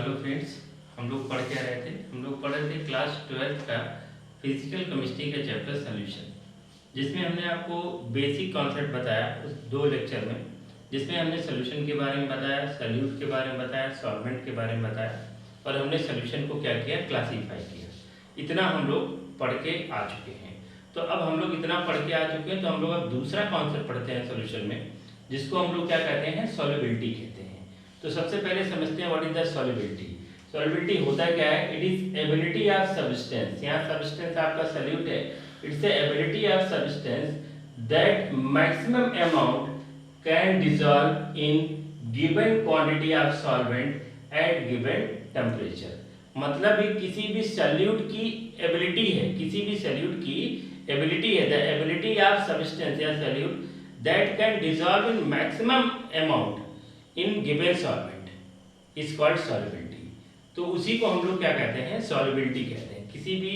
Hello friends, हम लोग पढ़ क्या रहे थे? हम लोग पढ़ रहे थे क्लास 12 का फिजिकल केमिस्ट्री का चैप्टर सॉल्यूशन, जिसमें हमने आपको बेसिक कॉन्सेप्ट बताया उस 2 लेक्चर में, जिसमें हमने सॉल्यूशन के बारे में बताया, सॉल्यूट के बारे में बताया, सॉल्वेंट के बारे में बताया और हमने सॉल्यूशन को क्या किया, क्लासीफाई किया। इतना हम लोग पढ़ के आ चुके हैं। तो अब हम लोग इतना पढ़ के आ चुके हैं, तो हम लोग अब दूसरा कॉन्सेप्ट पढ़ते हैं सॉल्यूशन में, जिसको हम लोग क्या कहते हैं, सॉल्युबिलिटी कहते हैं। तो सबसे पहले समझते हैं what is the solubility. Solubility होता क्या है? It is ability of substance, यहाँ सब्सटेंस आपका सॉल्यूट है, it's the ability of substance that maximum amount can dissolve in given quantity of solvent eight given temperature. मतलब ये किसी भी सॉल्यूट की एबिलिटी है, किसी भी सॉल्यूट की एबिलिटी है, द एबिलिटी ऑफ सब्सटेंस या solute that can dissolve in maximum amount in given solvent is called solubility. तो उसी को हम लोग क्या कहते हैं, सॉल्युबिलिटी कहते हैं। किसी भी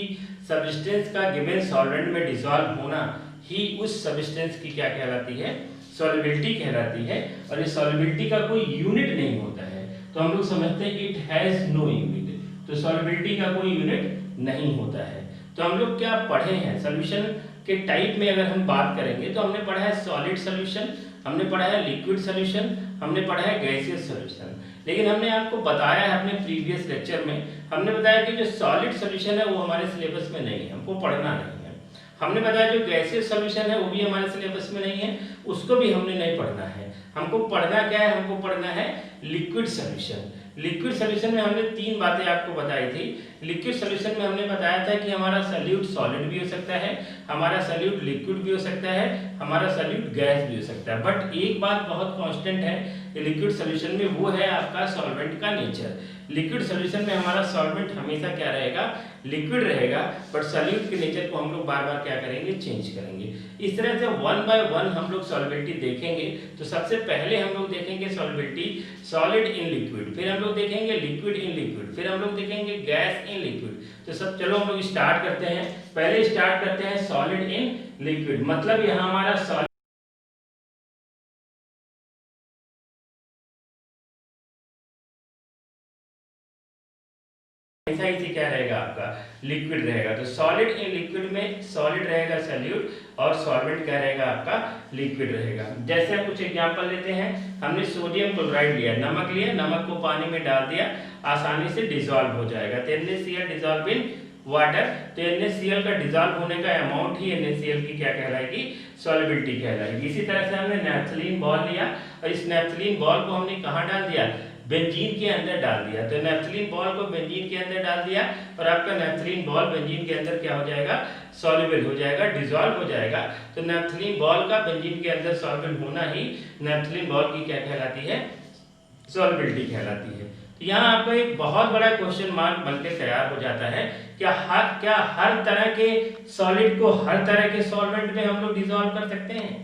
सब्सटेंस का गिवन सॉल्वेंट में डिसॉल्व होना ही उस सब्सटेंस की क्या कहलाती है, सॉल्युबिलिटी कहलाती है। और इस सॉल्युबिलिटी का कोई यूनिट नहीं होता है, तो हम लोग समझते हैं कि इट हैज नो यूनिट। तो सॉल्युबिलिटी का कोई यूनिट नहीं होता है। तो हम लोग क्या पढ़े हैं, सॉल्यूशन के टाइप में अगर हम बात करेंगे तो हमने पढ़ा है सॉलिड सॉल्यूशन, हमने पढ़ा है लिक्विड सॉल्यूशन, हमने पढ़ा है गैसियस सॉल्यूशन। लेकिन हमने आपको बताया है अपने प्रीवियस लेक्चर में, हमने बताया कि जो सॉलिड सॉल्यूशन है वो हमारे सिलेबस में नहीं है, हमको पढ़ना नहीं है। हमने बताया जो गैसियस सॉल्यूशन है वो भी हमारे सिलेबस में नहीं है, उसको भी हमने नहीं पढ़ना है। हमको पढ़ना क्या है, हमको पढ़ना है लिक्विड सॉल्यूशन। लिक्विड सॉल्यूशन में हमने 3 बातें आपको बताई थी। लिक्विड सॉल्यूशन में हमने बताया था कि हमारा सॉल्यूट सॉलिड भी हो सकता है, हमारा सॉल्यूट लिक्विड भी हो सकता है, हमारा सॉल्यूट गैस भी हो सकता है। बट एक बात बहुत कांस्टेंट है लिक्विड सॉल्यूशन में, वो है आपका सॉल्वेंट का नेचर। लिक्विड सॉल्यूशन में हमारा सॉल्वेंट हमेशा क्या रहेगा, लिक्विड रहेगा, बट सॉल्यूट के नेचर को हम लोग बार बार क्या करेंगे, चेंज करेंगे। इस तरह से 1 बाय 1 हम लोग सॉल्युबिलिटी देखेंगे। तो सबसे पहले हम लोग देखेंगे सॉल्युबिलिटी सॉलिड इन लिक्विड, फिर हम लोग देखेंगे लिक्विड इन लिक्विड, फिर हम लोग देखेंगे गैस इन लिक्विड। तो सब चलो हम लोग स्टार्ट करते हैं। पहले स्टार्ट करते हैं सॉलिड इन लिक्विड। मतलब यहाँ हमारा सॉलिड ऐसा ही से क्या रहेगा, आपका लिक्विड रहेगा। तो सॉलिड इन लिक्विड में सॉलिड रहेगा सॉल्यूट और सॉल्वेंट क्या रहेगा, आपका लिक्विड रहेगा। जैसे हम कुछ एग्जांपल लेते हैं, हमने सोडियम क्लोराइड लिया, नमक लिया, नमक को पानी में डाल दिया, आसानी से डिसॉल्व हो जाएगा। तो NaCl डिसॉल्व इन वाटर। तो NaCl का डिसॉल्व होने का अमाउंट ही NaCl की क्या कहलाएगी, सॉल्युबिलिटी कहलाएगी। इसी तरह से हमने नैप्थलीन बॉल लिया और इस नैप्थलीन बॉल को हमने कहाँ डाल दिया, बेंजीन के अंदर डाल दिया। तो नैप्थलीन बॉल को बेंजीन के अंदर डाल दिया और आपका नैप्थलीन बॉल बेंजीन के अंदर क्या हो जाएगा, सॉल्युबल हो जाएगा, डिसॉल्व हो जाएगा। तो नैप्थलीन बॉल का बेंजीन के अंदर सॉल्युबल होना ही नैप्थलीन बॉल की क्या कहलाती है, सॉल्युबिलिटी कहलाती है। तो यहाँ आपको एक बहुत बड़ा क्वेश्चन मार्क बनकर तैयार हो जाता है, क्या हर तरह के सॉलिड को हर तरह के सॉल्वेंट में हम लोग डिसॉल्व कर सकते हैं?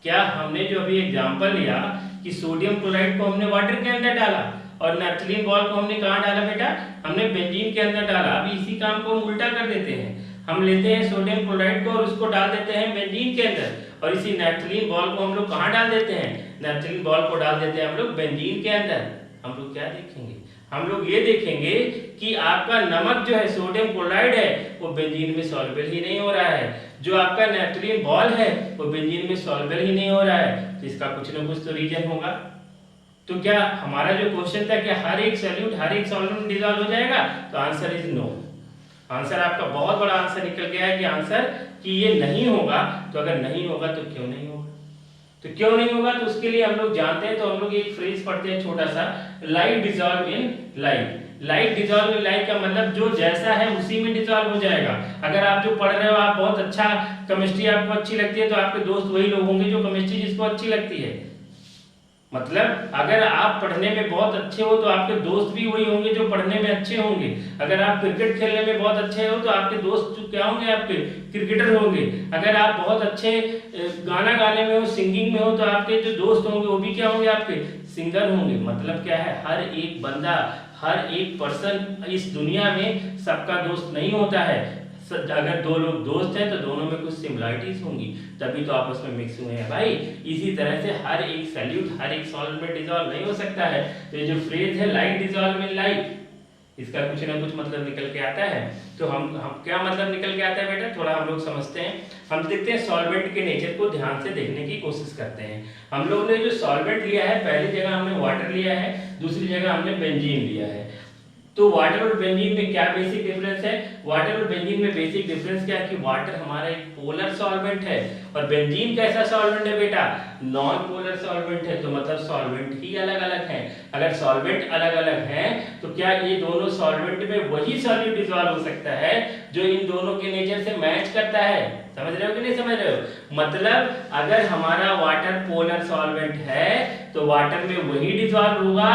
क्या हमने जो अभी एग्जांपल लिया कि सोडियम क्लोराइड को हमने वाटर के अंदर डाला और नैप्थलीन बॉल को हमने कहाँ डाला बेटा, हमने बेंजीन के अंदर डाला। अभी इसी काम को हम उल्टा कर देते हैं, हम लेते हैं सोडियम क्लोराइड को और उसको डाल देते हैं बेंजीन के अंदर और इसी नैप्थलीन बॉल को हम लोग कहाँ डाल देते हैं, नैप्थलीन बॉल को डाल देते हैं हम लोग बेंजीन के अंदर। हम लोग क्या देखेंगे, हम लोग ये देखेंगे कि आपका नमक जो है, सोडियम क्लोराइड है, वो बेंजीन में सॉल्युबल ही नहीं हो रहा है। जो आपका नैप्थलीन बॉल है वो बेंजीन में सॉल्युबल ही नहीं हो रहा है। तो इसका कुछ ना कुछ तो रीजन होगा। तो क्या हमारा जो क्वेश्चन था कि हर एक सॉल्यूट हर एक सॉल्वेंट में डिसॉल्व हो जाएगा, तो आंसर इज नो। आंसर आपका बहुत बड़ा आंसर निकल गया है कि आंसर कि ये नहीं होगा। तो अगर नहीं होगा तो क्यों नहीं होगा, तो क्यों नहीं होगा, तो उसके लिए हम लोग जानते हैं। तो हम लोग एक फ्रेज पढ़ते हैं छोटा सा, light dissolve in light. Light dissolve in light का मतलब जो जैसा है उसी में डिसॉल्व हो जाएगा। अगर आप जो पढ़ रहे हो, आप बहुत अच्छा केमिस्ट्री आपको अच्छी लगती है, तो आपके दोस्त वही लोग होंगे जो केमिस्ट्री जिसको अच्छी लगती है। मतलब अगर आप पढ़ने में बहुत अच्छे हो तो आपके दोस्त भी वही होंगे जो पढ़ने में अच्छे होंगे। अगर आप क्रिकेट खेलने में बहुत अच्छे हो तो आपके दोस्त जो क्या होंगे, आपके क्रिकेटर होंगे। अगर आप बहुत अच्छे गाना गाने में हो, सिंगिंग में हो, तो आपके जो दोस्त होंगे वो भी क्या होंगे, आपके सिंगर होंगे। मतलब क्या है, हर एक बंदा, हर एक पर्सन इस दुनिया में सबका दोस्त नहीं होता है। अगर दो लोग दोस्त हैं तो दोनों में कुछ सिमिलरिटीज होंगी, तभी तो आपस में मिक्स हुए हैं भाई। इसी तरह से हर एक सॉल्यूट हर एक सॉल्वेंट में डिसॉल्व नहीं हो सकता है। तो ये जो फ्रेज है लाइक डिसॉल्व इन लाइक, इसका कुछ ना कुछ मतलब निकल के आता है। तो हम क्या मतलब निकल के आता है बेटा, थोड़ा हम लोग समझते हैं। हम देखते हैं सॉल्वेंट के नेचर को ध्यान से देखने की कोशिश करते हैं। हम लोग ने जो सॉल्वेंट लिया है, पहली जगह हमने वाटर लिया है, दूसरी जगह हमने बेंजीन लिया है। तो वाटर और बेंजीन में क्या बेसिक डिफरेंस है? वाटर और बेंजीन में बेसिक डिफरेंस क्या है कि वाटर हमारा एक पोलर सॉल्वेंट है और बेंजीन कैसा सॉल्वेंट है बेटा? नॉन पोलर सॉल्वेंट है। तो मतलब सॉल्वेंट ही अलग अलग है। अगर सॉल्वेंट अलग अलग है तो क्या ये दोनों सॉल्वेंट में वही सॉल्यूट डिसॉल्व हो सकता है जो इन दोनों के नेचर से मैच करता है? समझ रहे हो कि नहीं समझ रहे हो? मतलब अगर हमारा वाटर पोलर सॉल्वेंट है तो वाटर में वही डिसॉल्व होगा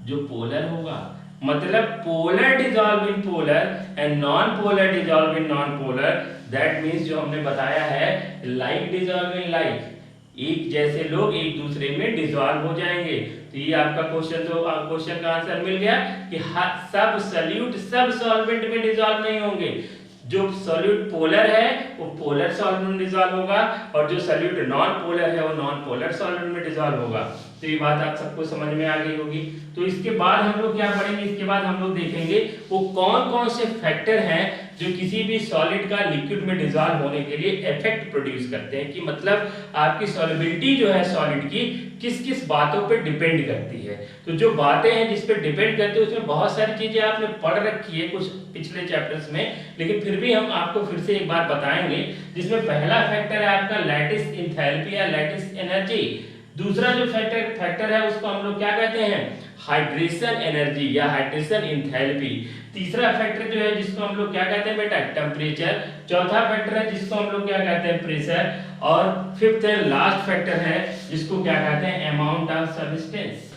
जो पोलर होगा। मतलब polar dissolve in polar and non polar dissolve in non polar, that means जो हमने बताया है लाइक डिसॉल्व इन लाइक, एक जैसे लोग एक दूसरे में डिसॉल्व हो जाएंगे। तो ये आपका क्वेश्चन का आंसर मिल गया कि सब सॉल्यूट सब सॉल्वेंट में डिसॉल्व नहीं होंगे। जो सॉल्यूट पोलर है वो पोलर सॉल्वेंट में डिसॉल्व होगा और जो सॉल्यूट नॉन पोलर है वो नॉन पोलर सॉल्वेंट में डिसॉल्व होगा। तो ये बात आप सबको समझ में आ गई होगी। तो इसके बाद हम लोग क्या पढ़ेंगे? इसके बाद हम लोग देखेंगे वो कौन कौन से फैक्टर हैं जो किसी भी सॉलिड का लिक्विड में डिसॉल्व होने के लिए इफेक्ट प्रोड्यूस करते हैं, कि मतलब आपकी सॉल्युबिलिटी जो है सॉलिड की किस किस बातों पे डिपेंड करती है। तो जो बातें हैं जिस पे डिपेंड करती है उसमें बहुत सारी चीजें आपने पढ़ रखी है कुछ पिछले चैप्टर्स में, लेकिन फिर भी हम आपको फिर से एक बार बताएंगे। जिसमें पहला फैक्टर है आपका लैटिस एंथैल्पी या लैटिस एनर्जी। दूसरा जो फैक्टर है उसको हम लोग क्या कहते हैं? हाइड्रेशन एनर्जी या हाइड्रेशन एंथैल्पी। तीसरा फैक्टर जो है जिसको हम लोग क्या कहते हैं बेटा? टेम्परेचर। चौथा फैक्टर है जिसको हम लोग क्या कहते हैं? प्रेशर। और फिफ्थ एंड लास्ट फैक्टर है जिसको क्या कहते हैं? Amount of substance.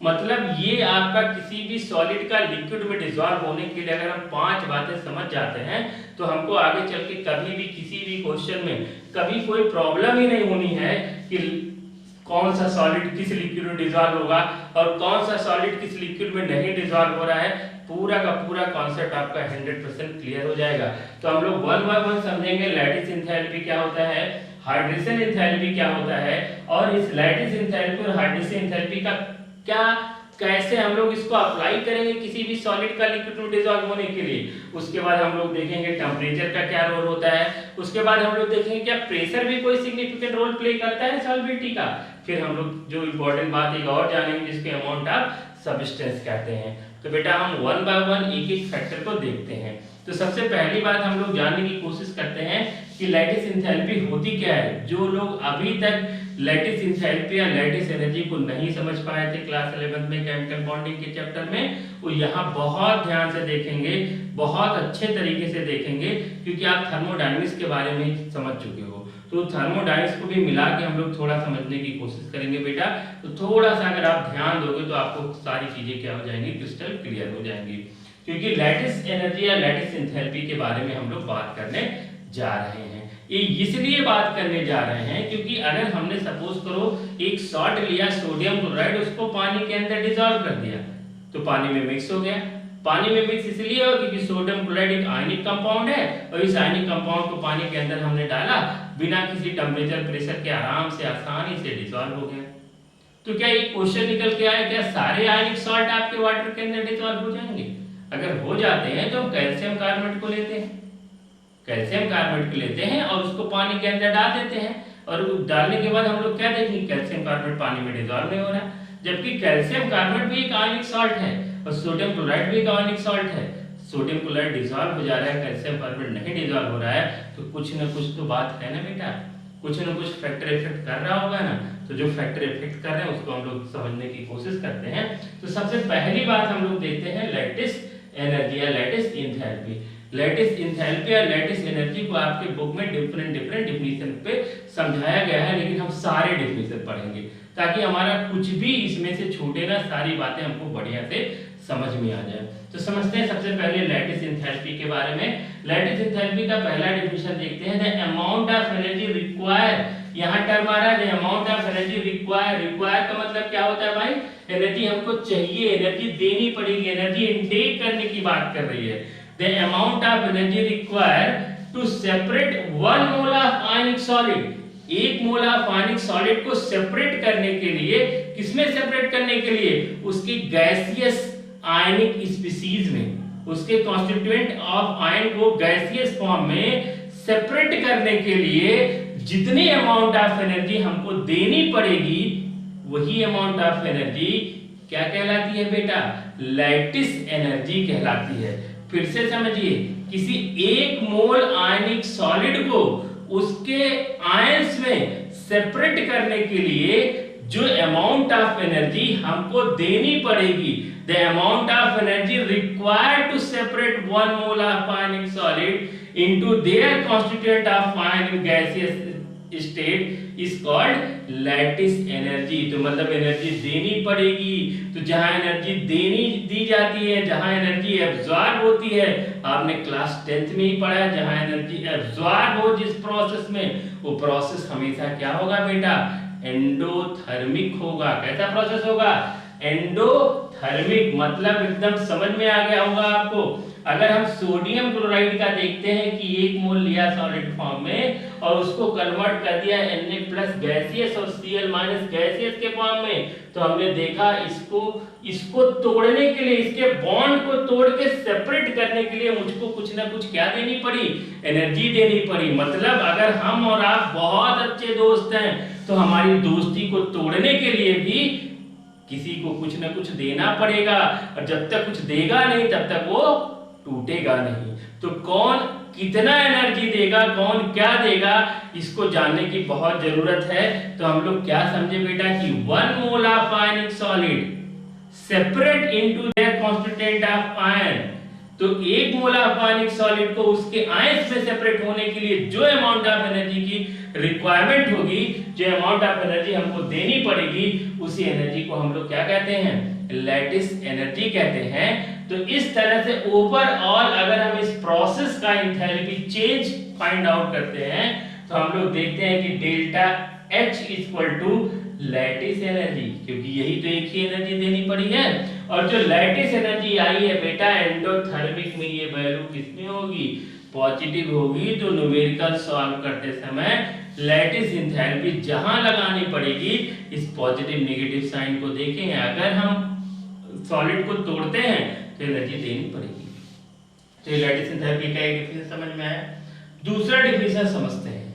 मतलब ये आपका किसी भी सॉलिड का लिक्विड में डिसॉल्व होने के लिए अगर हम 5 बातें समझ जाते हैं तो हमको आगे चल के कभी भी किसी भी क्वेश्चन में कभी कोई प्रॉब्लम ही नहीं होनी है कि कौन सा सॉलिड किस लिक्विड में डिसॉल्व होगा और कौन सा सॉलिड किस लिक्विड में नहीं डिसॉल्व हो रहा है। पूरा का पूरा कॉन्सेप्ट आपका 100% क्लियर हो जाएगा। तो हम लोग वन बाय वन समझेंगे लैटिस एंथैल्पी क्या होता है, हाइड्रेशन एंथैल्पी क्या होता है, और इस लैटिस एंथैल्पी और हाइड्रेशन एंथैल्पी का क्या कैसे हम लोग इसको अप्लाई करेंगे किसी भी सॉलिड का लिक्विड में डिसॉल्व होने के लिए। उसके बाद हम लोग देखेंगे टेम्परेचर का क्या रोल होता है। उसके बाद हम लोग देखेंगे क्या प्रेशर भी कोई सिग्निफिकेंट रोल प्ले करता है सॉल्युबिलिटी का। फिर हम लोग जो इंपॉर्टेंट बात एक और जानेंगे जिसके अमाउंट ऑफ सब्सटेंस कहते हैं। तो बेटा हम वन बाय वन एक एक फैक्टर को देखते हैं। तो सबसे पहली बात हम लोग जानने की कोशिश करते हैं कि लैटिस एंथैल्पी होती क्या है। जो लोग अभी तक लैटिस एंथैल्पी या लैटिस एनर्जी को नहीं समझ पाए थे क्लास 11 में केमिकल बॉन्डिंग के चैप्टर में, वो यहाँ बहुत ध्यान से देखेंगे, बहुत अच्छे तरीके से देखेंगे, क्योंकि आप थर्मोडायनामिक्स के बारे में समझ चुके हो। तो थर्मोडायनामिक्स को भी मिला के हम लोग थोड़ा समझने की कोशिश करेंगे बेटा। तो थोड़ा सा अगर आप ध्यान दोगे तो आपको सारी चीजें क्या हो जाएंगी? क्रिस्टल क्लियर हो जाएंगी। क्योंकि लैटिस एनर्जी या लैटिस एंथैल्पी के बारे में हम लोग बात करने जा रहे हैं। ये इसलिए बात करने जा रहे हैं क्योंकि अगर हमने सपोज करो एक सॉल्ट लिया सोडियम क्लोराइड, उसको पानी के अंदर डिसॉल्व कर दिया तो पानी में मिक्स हो गया। पानी में मिक्स इसलिए हो क्योंकि सोडियम क्लोराइड एक आयनिक कंपाउंड है और इस आयनिक कंपाउंड को पानी के अंदर हमने डाला, बिना किसी टेम्परेचर प्रेशर के आराम से आसानी से डिसॉल्व हो गया। तो क्या ये क्वेश्चन निकल के आया, क्या सारे आयनिक सॉल्ट आपके वाटर के अंदर डिसॉल्व हो जाएंगे? अगर हो जाते हैं तो हम कैल्शियम कार्बोनेट को लेते हैं, कैल्शियम कार्बोनेट को लेते हैं और उसको पानी के अंदर डाल देते हैं, और डालने के बाद हम लोग क्या देखेंगे? कैल्शियम कार्बोनेट पानी में डिसॉल्व नहीं हो रहा, जबकि कैल्शियम कार्बोनेट भी एक आयनिक सॉल्ट है और सोडियम क्लोराइड भी एक आयनिक सॉल्ट है। सोडियम क्लोराइड डिसॉल्व हो जा रहा है, कैल्शियम कार्बोनेट नहीं डिसॉल्व हो रहा है, तो कुछ ना कुछ तो बात है ना बेटा, कुछ ना कुछ फैक्टर इफेक्ट कर रहा होगा ना। तो जो फैक्टर इफेक्ट कर रहे हैं उसको हम लोग समझने की कोशिश करते हैं। तो सबसे पहली बात हम लोग देखते हैं लैटिस एनर्जी या लैटिस एंथैल्पी। लैटिस एंथैल्पी और लैटिस एनर्जी को आपके बुक में डिफरेंट डिफिनीशन पे समझाया गया है, लेकिन हम सारे डिफिनीशन पढ़ेंगे ताकि हमारा कुछ भी इसमें से छूटे ना, सारी बातें हमको बढ़िया से समझ में आ जाए। तो समझते हैं सबसे पहले लैटिस एंथैल्पी के बारे में। लैटिस एंथैल्पी का पहला डेफिनेशन देखते हैं, the amount of energy require. यहाँ टर्म आ रहा है the amount of energy require. Require का मतलब क्या होता है भाई? एनर्जी हमको चाहिए, एनर्जी देनी पड़ेगी, एनर्जी इनटेक करने की बात कर रही है। The amount of energy required to separate 1 mole of ionic solid, 1 mole of ionic solid को सेपरेट करने के लिए, किसमें सेपरेट करने के लिए, उसकी गैसियस आयनिक स्पीशीज में, उसके कॉन्स्टिट्यूएंट ऑफ आयन को गैसियस फॉर्म में सेपरेट करने के लिए जितनी अमाउंट ऑफ एनर्जी हमको देनी पड़ेगी, वही अमाउंट ऑफ एनर्जी क्या कहलाती है बेटा, लैटिस एनर्जी कहलाती है। फिर से समझिए, किसी 1 मोल आयनिक सॉलिड को उसके आयंस में सेपरेट करने के लिए जो अमाउंट ऑफ एनर्जी हमको देनी पड़ेगी, the amount of energy required to separate 1 mole of ionic solid into their constituent of ion in gaseous state is called lattice energy. तो मतलब एनर्जी देनी पड़ेगी, तो जहां एनर्जी दी जाती है, जहां एनर्जी एब्जॉर्ब होती है, आपने क्लास 10th में ही पढ़ा है, जहां एनर्जी एब्जॉर्ब हो जिस प्रोसेस में, वो प्रोसेस हमेशा क्या होगा बेटा, एंडोथर्मिक होगा। कैसा प्रोसेस होगा, एंडोथर्मिक। मतलब एकदम समझ में आ गया होगा आपको। अगर हम सोडियम क्लोराइड का देखते हैं कि 1 मोल लिया सॉलिड फॉर्म में और उसको कन्वर्ट कर दिया Na+ गैसियस और Cl- गैसियस के फॉर्म में, तो हमने देखा इसको तोड़ने के लिए, इसके बॉन्ड को तोड़ के सेपरेट करने के लिए मुझको कुछ ना कुछ क्या देनी पड़ी, एनर्जी देनी पड़ी। मतलब अगर हम और आप बहुत अच्छे दोस्त हैं तो हमारी दोस्ती को तोड़ने के लिए भी किसी को कुछ ना कुछ देना पड़ेगा, और जब तक कुछ देगा नहीं तब तक वो टूटेगा नहीं। तो कौन कितना एनर्जी देगा, कौन क्या देगा, इसको जानने की बहुत जरूरत है। तो हम लोग क्या समझे बेटा कि 1 mole of ionic solid separate into their constituent of ion, तो 1 मोल ऑफ आयनिक सॉलिड को उसके आयंस में सेपरेट होने के लिए जो अमाउंट ऑफ एनर्जी की रिक्वायरमेंट होगी, जो अमाउंट ऑफ एनर्जी हमको देनी पड़ेगी, उसी एनर्जी को हम लोग क्या कहते हैं, लैटिस एनर्जी कहते हैं। तो इस तरह से ओवरऑल अगर हम इस प्रोसेस का एंथैल्पी चेंज फाइंड आउट करते हैं तो हम लोग देखते हैं कि delta H equal to lattice energy, क्योंकि यही तो एक ही एनर्जी देनी पड़ी है। और जो लैटिस एनर्जी आई है बेटा एंडोथर्मिक में, ये वैल्यू किसमें होगी, पॉजिटिव होगी। तो न्यूमेरिकल सॉल्व करते समय लैटिस एंथैल्पी जहां लगानी पड़ेगी, इस पॉजिटिव नेगेटिव साइन को देखें। अगर हम सॉलिड को तोड़ते हैं तो एनर्जी देनी पड़ेगी। तो लैटिस एंथैल्पी का एक डेफिनेशन समझ में आया। दूसरा डेफिनेशन समझते हैं।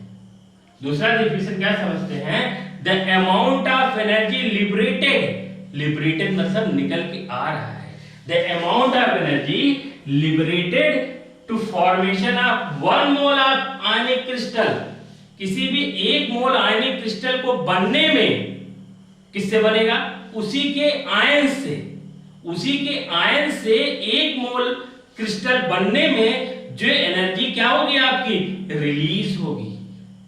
दूसरा डेफिनेशन क्या समझते हैं, the amount of energy liberated मतलब निकल के आ रहा है, the amount of energy liberated to formation of 1 mole of ionic crystal, किसी भी 1 मोल आयनिक क्रिस्टल को बनने में किससे बनेगा, उसी के आयन से, उसी के आयन से 1 मोल क्रिस्टल बनने में जो एनर्जी क्या होगी आपकी, रिलीज होगी।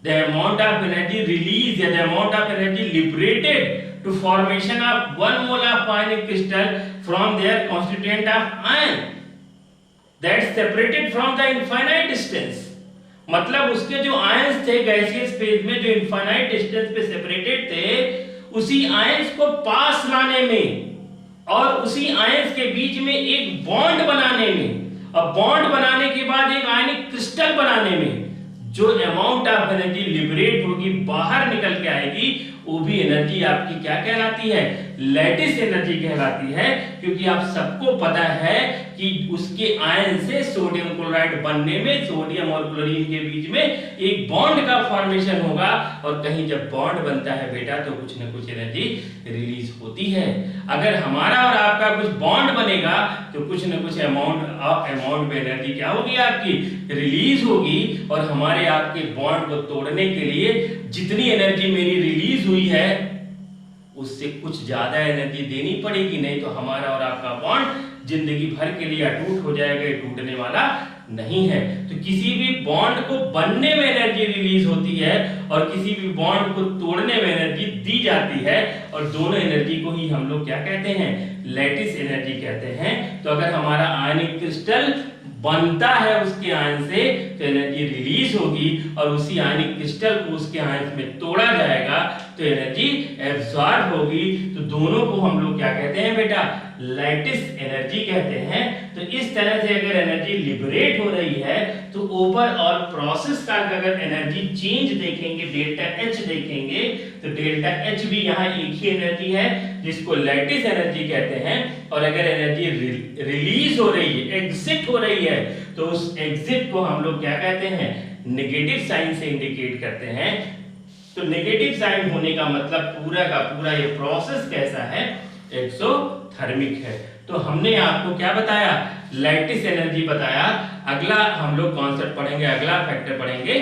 The amount of energy release या the amount of energy liberated to formation of 1 mole of ionic crystal from their constituent of ion that separated from the infinite distance. मतलब उसके जो आयंस थे gaseous phase में, जो infinite distance पे separated थे, उसी आयंस को पास लाने में और उसी आयंस के बीच में एक बॉन्ड बनाने में, और बॉन्ड बनाने के बाद एक आयनिक क्रिस्टल बनाने में जो अमाउंट ऑफ एनर्जी लिबरेट होगी, बाहर निकल के आएगी, वो भी एनर्जी आपकी क्या कहलाती है, लैटिस एनर्जी कहलाती है। क्योंकि आप सबको पता है कि उसके आयन से सोडियम क्लोराइड बनने में सोडियम और क्लोरीन के बीच में एक बॉन्ड का फॉर्मेशन होगा, और कहीं जब बॉन्ड बनता है बेटा तो कुछ ना कुछ एनर्जी रिलीज होती है। अगर हमारा और आपका कुछ बॉन्ड बनेगा तो कुछ ना कुछ अमाउंट में एनर्जी क्या होगी, आपकी रिलीज होगी। और हमारे आपके बॉन्ड को तोड़ने के लिए जितनी एनर्जी मेरी रिलीज हुई है उससे कुछ ज्यादा एनर्जी देनी पड़ेगी, नहीं तो हमारा और आपका बॉन्ड जिंदगी भर के लिए अटूट हो जाएगा, ये टूटने वाला नहीं है। तो किसी भी बॉन्ड को बनने में एनर्जी रिलीज होती है और किसी भी बॉन्ड को तोड़ने में एनर्जी दी जाती है, और दोनों एनर्जी को ही हम लोग क्या कहते हैं, लैटिस एनर्जी कहते हैं। तो अगर हमारा आयनिक क्रिस्टल बनता है उसके आयन से तो एनर्जी रिलीज होगी, और उसी आयनिक क्रिस्टल को उसके आयन में तोड़ा जाएगा तो एनर्जी एब्सॉर्ब होगी। तो दोनों को हम लोग क्या कहते हैं बेटा, लैटिस एनर्जी कहते हैं। तो इस तरह से अगर एनर्जी लिबरेट हो रही है तो ओवरऑल प्रोसेस का अगर एनर्जी चेंज देखेंगे, डेल्टा एच देखेंगे, तो डेल्टा एच भी यहाँ एक ही एनर्जी है जिसको लैटिस एनर्जी कहते हैं। और अगर एनर्जी रिलीज हो रही है, एग्जिट हो रही है, तो उस एग्जिट को हम लोग क्या कहते हैं, नेगेटिव साइन से इंडिकेट करते हैं। तो नेगेटिव साइन होने का मतलब पूरा का पूरा ये प्रोसेस कैसा है, एक्सोथर्मिक है। तो हमने आपको क्या बताया, लैटिस एनर्जी बताया। अगला हम लोग कॉन्सेप्ट पढ़ेंगे, अगला फैक्टर पढ़ेंगे।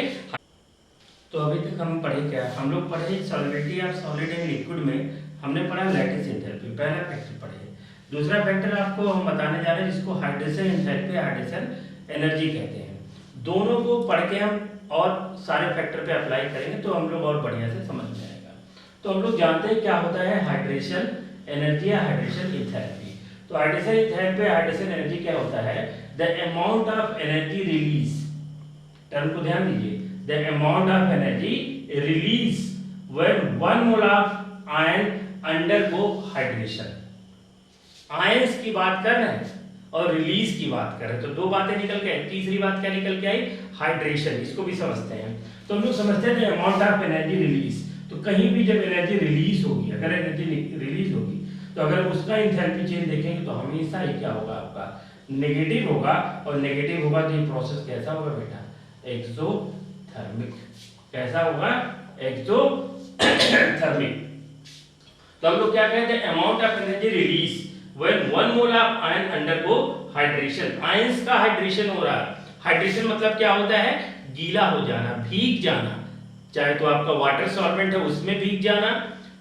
तो अभी तक हम पढ़े क्या, हम लोग पढ़े solubility of solid in liquid में हमने पढ़ा लैटिस एंथैल्पी, पहला फैक्टर पढ़े। दूसरा फैक्टर आपको हम बताने जा रहे हैं जिसको हाइड्रेशन एंथैल्पी, हाइड्रेशन एनर्जी कहते हैं। दोनों को पढ़ के हम और सारे फैक्टर पे अप्लाई करेंगे तो हम लोग और बढ़िया से समझ में आएगा। तो हम लोग जानते हैं क्या होता है हाइड्रेशन एनर्जी या हाइड्रेशन एंथैल्पी। तो हाइड्रेशन एंथैल्पी, हाइड्रेशन एनर्जी क्या होता है, the amount of energy release, term को ध्यान दीजिए, the amount of energy release when 1 mole of ion undergo hydration. Ions की बात कर रहे हैं और रिलीज की बात कर रहे हैं, तो दो बातें निकल के आई। तीसरी बात क्या निकल के आई, हाइड्रेशन, इसको भी समझते हैं। तो हम लोग समझते हैं अमाउंट ऑफ एनर्जी रिलीज। तो कहीं भी जब एनर्जी रिलीज होगी, अगर एनर्जी रिलीज होगी तो अगर उसका एंथैल्पी चेंज देखेंगे तो हमेशा ही क्या होगा, आपका नेगेटिव होगा। और नेगेटिव होगा तो ये प्रोसेस कैसा होगा बेटा, एक्सोथर्मिक। कैसा होगा, एक्सोथर्मिक। तो हम लोग क्या कहते हैं, amount of energy release when 1 mole of ion undergo hydration। Ions का हाइड्रेशन हो रहा है। हाइड्रेशन मतलब क्या होता है, गीला हो जाना, भीग जाना। चाहे तो आपका वाटर सॉल्वेंट है उसमें भीग जाना,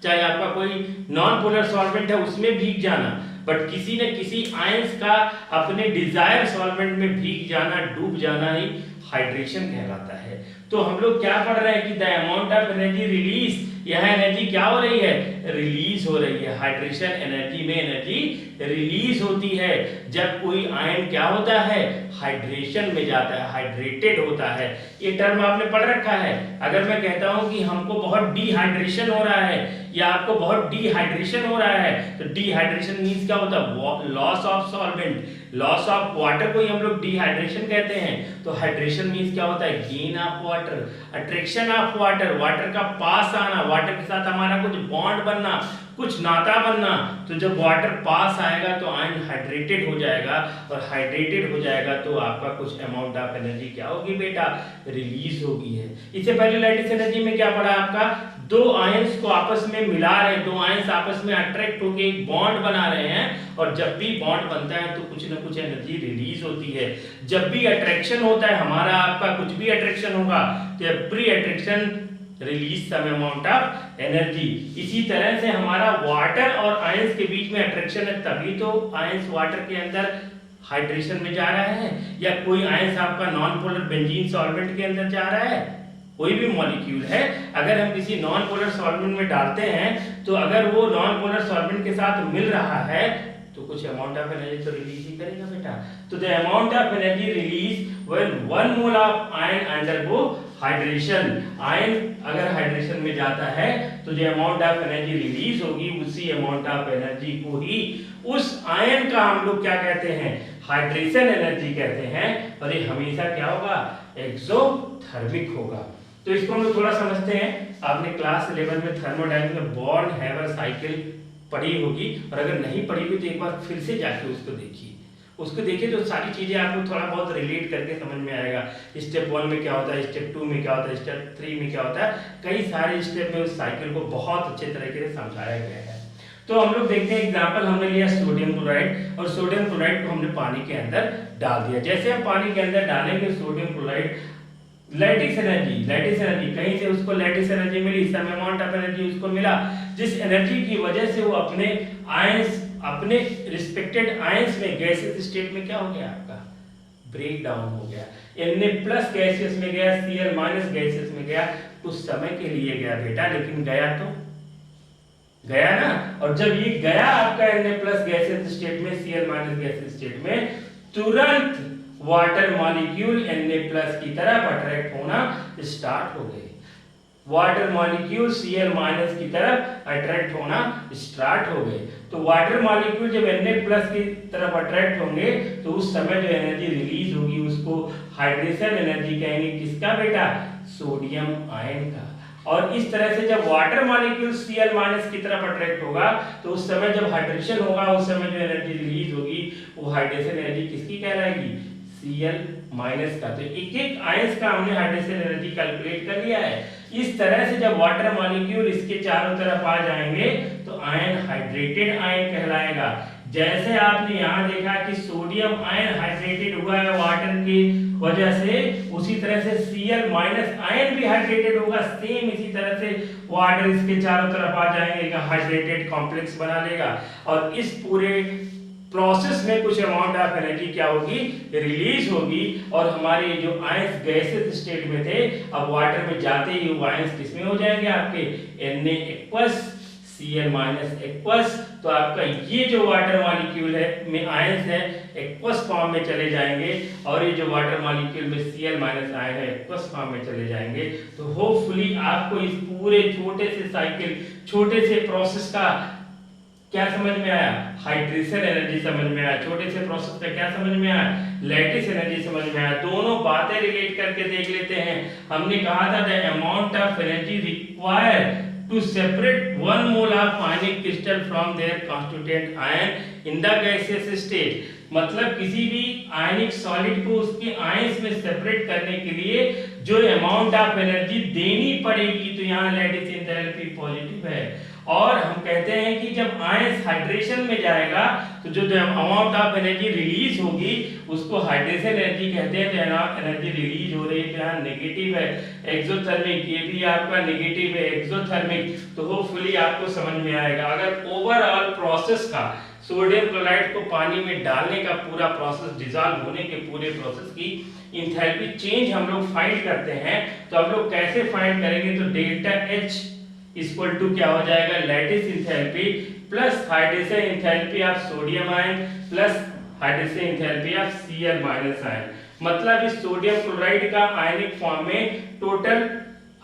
चाहे आपका कोई नॉन पोलर सॉल्वेंट है उसमें भीग जाना, बट किसी न किसी आयंस का अपने डिजायर सॉल्वेंट में भीग जाना, डूब जाना ही हाइड्रेशन कहलाता है। तो हम लोग क्या पढ़ रहे हैं कि the amount of energy release, यह एनर्जी क्या हो रही है, रिलीज हो रही है। हाइड्रेशन एनर्जी में एनर्जी रिलीज होती है जब कोई आयन क्या होता है, हाइड्रेशन में जाता है, हाइड्रेटेड होता है। ये टर्म आपने पढ़ रखा है। अगर मैं कहता हूं कि हमको बहुत डिहाइड्रेशन हो रहा है या आपको बहुत डिहाइड्रेशन हो रहा है, तो डिहाइड्रेशन मींस क्या होता है, loss of solvent, loss of water को ही हम लोग डिहाइड्रेशन कहते हैं। तो हाइड्रेशन मींस क्या होता है, gain of water, attraction of water, water का पास आना, वाटर के साथ हमारा कुछ बॉन्ड बनना, कुछ नाता बनना। तो जब वाटर पास आएगा तो आयन हाइड्रेटेड हो जाएगा, और हाइड्रेटेड हो जाएगा तो आपका कुछ अमाउंट ऑफ एनर्जी क्या होगी बेटा, रिलीज होगी है। इससे पहले लैटिस एनर्जी में क्या पढ़ा आपका, दो आयंस को आपस में मिला रहे हैं, दो आयंस आपस में अट्रैक्ट होकर एक बॉन्ड बना रहे हैं, और जब भी बॉन्ड बनता है तो कुछ ना कुछ एनर्जी रिलीज होती है। जब भी अट्रैक्शन होता है हमारा आपका, कुछ भी अट्रैक्शन होगा तो pre attraction release some amount of energy. इसी तरह से हमारा वाटर और आयंस के बीच में अट्रैक्शन है, तभी तो आयंस वाटर के अंदर हाइड्रेशन में जा रहा है, या कोई आयंस आपका नॉन पोलर बेंजीन सॉल्वेंट के अंदर जा रहा है। कोई भी मॉलिक्यूल है, अगर हम किसी नॉन पोलर सॉल्वेंट में डालते हैं तो अगर वो नॉन पोलर सॉल्वेंट के साथ मिल रहा है तो कुछ अमाउंट ऑफ एनर्जी तो रिलीज ही करेगा बेटा। तो the amount of energy release when 1 mole of ion undergo hydration. Ion अगर हाइड्रेशन में जाता है तो जो अमाउंट ऑफ एनर्जी रिलीज होगी, उसी अमाउंट ऑफ एनर्जी को ही उस आयन का हम लोग क्या कहते हैं, हाइड्रेशन एनर्जी कहते हैं। और ये हमेशा क्या होगा, एक्सोथर्मिक होगा। तो इसको हम लोग थोड़ा समझते हैं। आपने क्लास 11 में थर्मोडायनामिक्स में बॉर्न हैवर साइकिल पढ़ी होगी, और अगर नहीं पढ़ी हुई तो एक बार फिर से जाके उसको देखिए। उसको देखिए तो सारी चीजें आपको थोड़ा बहुत रिलेट करके समझ में आएगा। स्टेप 1 में क्या होता है, स्टेप 2 में क्या होता है, स्टेप 3 में क्या होता है, कई सारे स्टेप में उस साइकिल को बहुत अच्छे तरीके से समझाया गया है। तो हम लोग देखते हैं एग्जांपल, हमने लिया सोडियम क्लोराइड, और सोडियम क्लोराइड को हमने पानी के अंदर डाल दिया। जैसे हम पानी के अंदर डालेंगे सोडियम क्लोराइड, लैटिस एनर्जी कहीं से उसको लैटिस एनर्जी मिली, सम अमाउंट ऑफ एनर्जी उसको मिला, जिस एनर्जी की वजह से वो अपने आयंस, अपने रिस्पेक्टेड आयंस में गैसियस स्टेट में क्या हो गया, आपका ब्रेक डाउन हो गया। Na+ गैसियस में गया, Cl- गैसियस में गया, कुछ समय के लिए गया बेटा, लेकिन गया तो गया ना। और जब ये गया आपका Na+ गैसियस स्टेट में, Cl- गैसियस स्टेट में, तुरंत वाटर मॉलिक्यूल Na+ की तरफ अट्रैक्ट होना स्टार्ट हो गए। वाटर मॉलिक्यूल Cl माइनस की तरफ अट्रैक्ट होना स्टार्ट हो गए। तो वाटर मॉलिक्यूल जब Na प्लस की तरफ अट्रैक्ट होंगे तो उस समय जो एनर्जी रिलीज होगी उसको हाइड्रेशन एनर्जी कहेंगे। किसका बेटा? सोडियम आयन का। और इस तरह से जब वाटर मॉलिक्यूल Cl माइनस की तरफ अट्रैक्ट होगा तो उस समय जब हाइड्रेशन होगा उस समय जो एनर्जी रिलीज होगी वो हाइड्रेशन एनर्जी किसकी कहलाएगी? Cl माइनस का। तो एक एक आयंस का हमने हाइड्रेशन एनर्जी कैलकुलेट कर लिया है। इस तरह से जब वाटर मॉलिक्यूल इसके चारों तरफ आ जाएंगे तो आयन हाइड्रेटेड आयन कहलाएगा। जैसे आपने यहाँ देखा कि सोडियम आयन हाइड्रेटेड हुआ है वाटर की वजह से, उसी तरह से Cl माइनस आयन भी हाइड्रेटेड होगा। सेम इसी तरह से वाटर इसके चारों तरफ आ जाएंगे, हाइड्रेटेड कॉम्प्लेक्स बना लेगा और इस पूरे प्रोसेस में कुछ अमाउंट ऑफ एनर्जी क्या होगी? रिलीज होगी। और हमारे जो आयंस गैसेस स्टेट में थे अब वाटर में जाते ही वो आयंस किसमें हो जाएंगे? आपके Na aqueous Cl minus aqueous. तो आपका ये जो वाटर मॉलिक्यूल है में आयंस है एक्वस फॉर्म में चले जाएंगे और ये जो वाटर मॉलिक्यूल में Cl माइनस आयन है एक्वस फॉर्म में चले जाएंगे। तो होपफुली आपको इस पूरे छोटे से साइकिल, छोटे से प्रोसेस का क्या समझ में आया? हाइड्रेशन एनर्जी समझ में आया। छोटे से प्रोसेस का क्या समझ में आया? लैटिस एनर्जी समझ में आया। दोनों बातें रिलेट करके देख लेते हैं। हमने कहा था the amount of energy required to separate 1 mole of ionic crystal from their constituent ion in the gaseous state। मतलब किसी भी आयनिक सॉलिड को उसके आयंस में सेपरेट करने के लिए जो अमाउंट ऑफ एनर्जी देनी पड़ेगी, तो यहाँ लैटिस एंथैल्पी पॉजिटिव है। और हम कहते हैं कि जब आयंस हाइड्रेशन में जाएगा तो जो अमाउंट ऑफ एनर्जी रिलीज होगी उसको हाइड्रेशन एनर्जी कहते हैं। तो एनर्जी रिलीज हो रही है तो यहाँ नेगेटिव है। एक्सोथर्मिक, ये भी आपका नेगेटिव है एक्सोथर्मिक। तो होपफुली आपको समझ में आएगा। अगर ओवरऑल प्रोसेस का सोडियम क्लोराइड को पानी में डालने का पूरा प्रोसेस, डिसॉल्व होने के पूरे प्रोसेस की इंथैल्पी चेंज हम लोग फाइंड करते हैं तो हम लोग कैसे फाइंड करेंगे? तो डेल्टा H इक्वल टू क्या हो जाएगा? Lattice enthalpy plus hydration enthalpy of sodium ion plus hydration enthalpy of Cl minus ion. मतलब इस सोडियम क्लोराइड का आयनिक फॉर्म में टोटल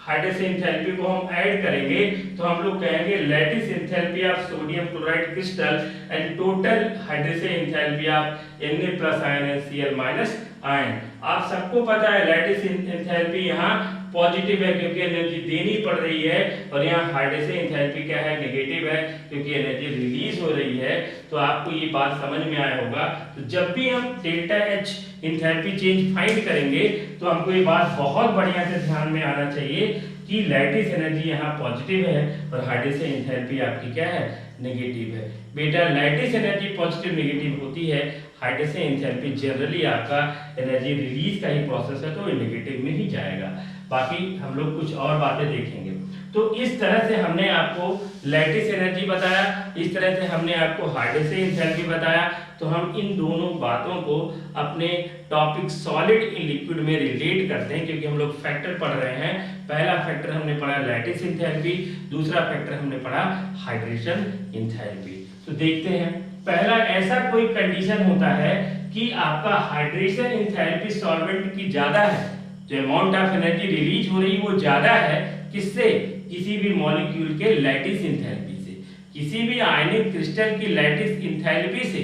हाइड्रेशन इंथैल्पी को हम ऐड करेंगे तो हम लोग कहेंगे lattice enthalpy of sodium chloride crystal and total hydration enthalpy of Na plus ion and Cl minus ion. आप सबको पता है लैटिस इंथैल्पी यहाँ पॉजिटिव है क्योंकि एनर्जी देनी पड़ रही है और यहाँ हाइड्रेशन इंथैल्पी क्या है? नेगेटिव है क्योंकि एनर्जी रिलीज हो रही है। तो आपको ये बात समझ में आया होगा। तो जब भी हम delta H enthalpy change find करेंगे तो हमको ये बात बहुत बढ़िया से ध्यान में आना चाहिए कि लैटिस एनर्जी यहाँ पॉजिटिव है और हाइड्रेशन इंथैल्पी आपकी क्या है? नेगेटिव है। बेटा लैटिस एनर्जी पॉजिटिव नेगेटिव होती है, हाइड्रेशन इंथैल्पी जनरली आपका एनर्जी रिलीज का ही प्रोसेस है तो ये नेगेटिव में ही जाएगा। बाकी हम लोग कुछ और बातें देखेंगे। तो इस तरह से हमने आपको लैटिस एनर्जी बताया, इस तरह से हमने आपको हाइड्रेशन इंथैल्पी बताया। तो हम इन दोनों बातों को अपने टॉपिक सॉलिड इन लिक्विड में रिलेट करते हैं क्योंकि हम लोग फैक्टर पढ़ रहे हैं। पहला फैक्टर हमने पढ़ा लैटिस इंथैल्पी, दूसरा फैक्टर हमने पढ़ा हाइड्रेशन इंथैल्पी। तो देखते हैं, पहला ऐसा कोई कंडीशन होता है कि आपका हाइड्रेशन इंथैल्पी सॉल्वेंट की ज्यादा है, जो अमाउंट ऑफ एनर्जी रिलीज हो रही है वो ज्यादा है किससे? किसी भी मॉलिक्यूल के लैटिस इंथैल्पी से। किसी भी आयनिक क्रिस्टल की लैटिस इंथैल्पी से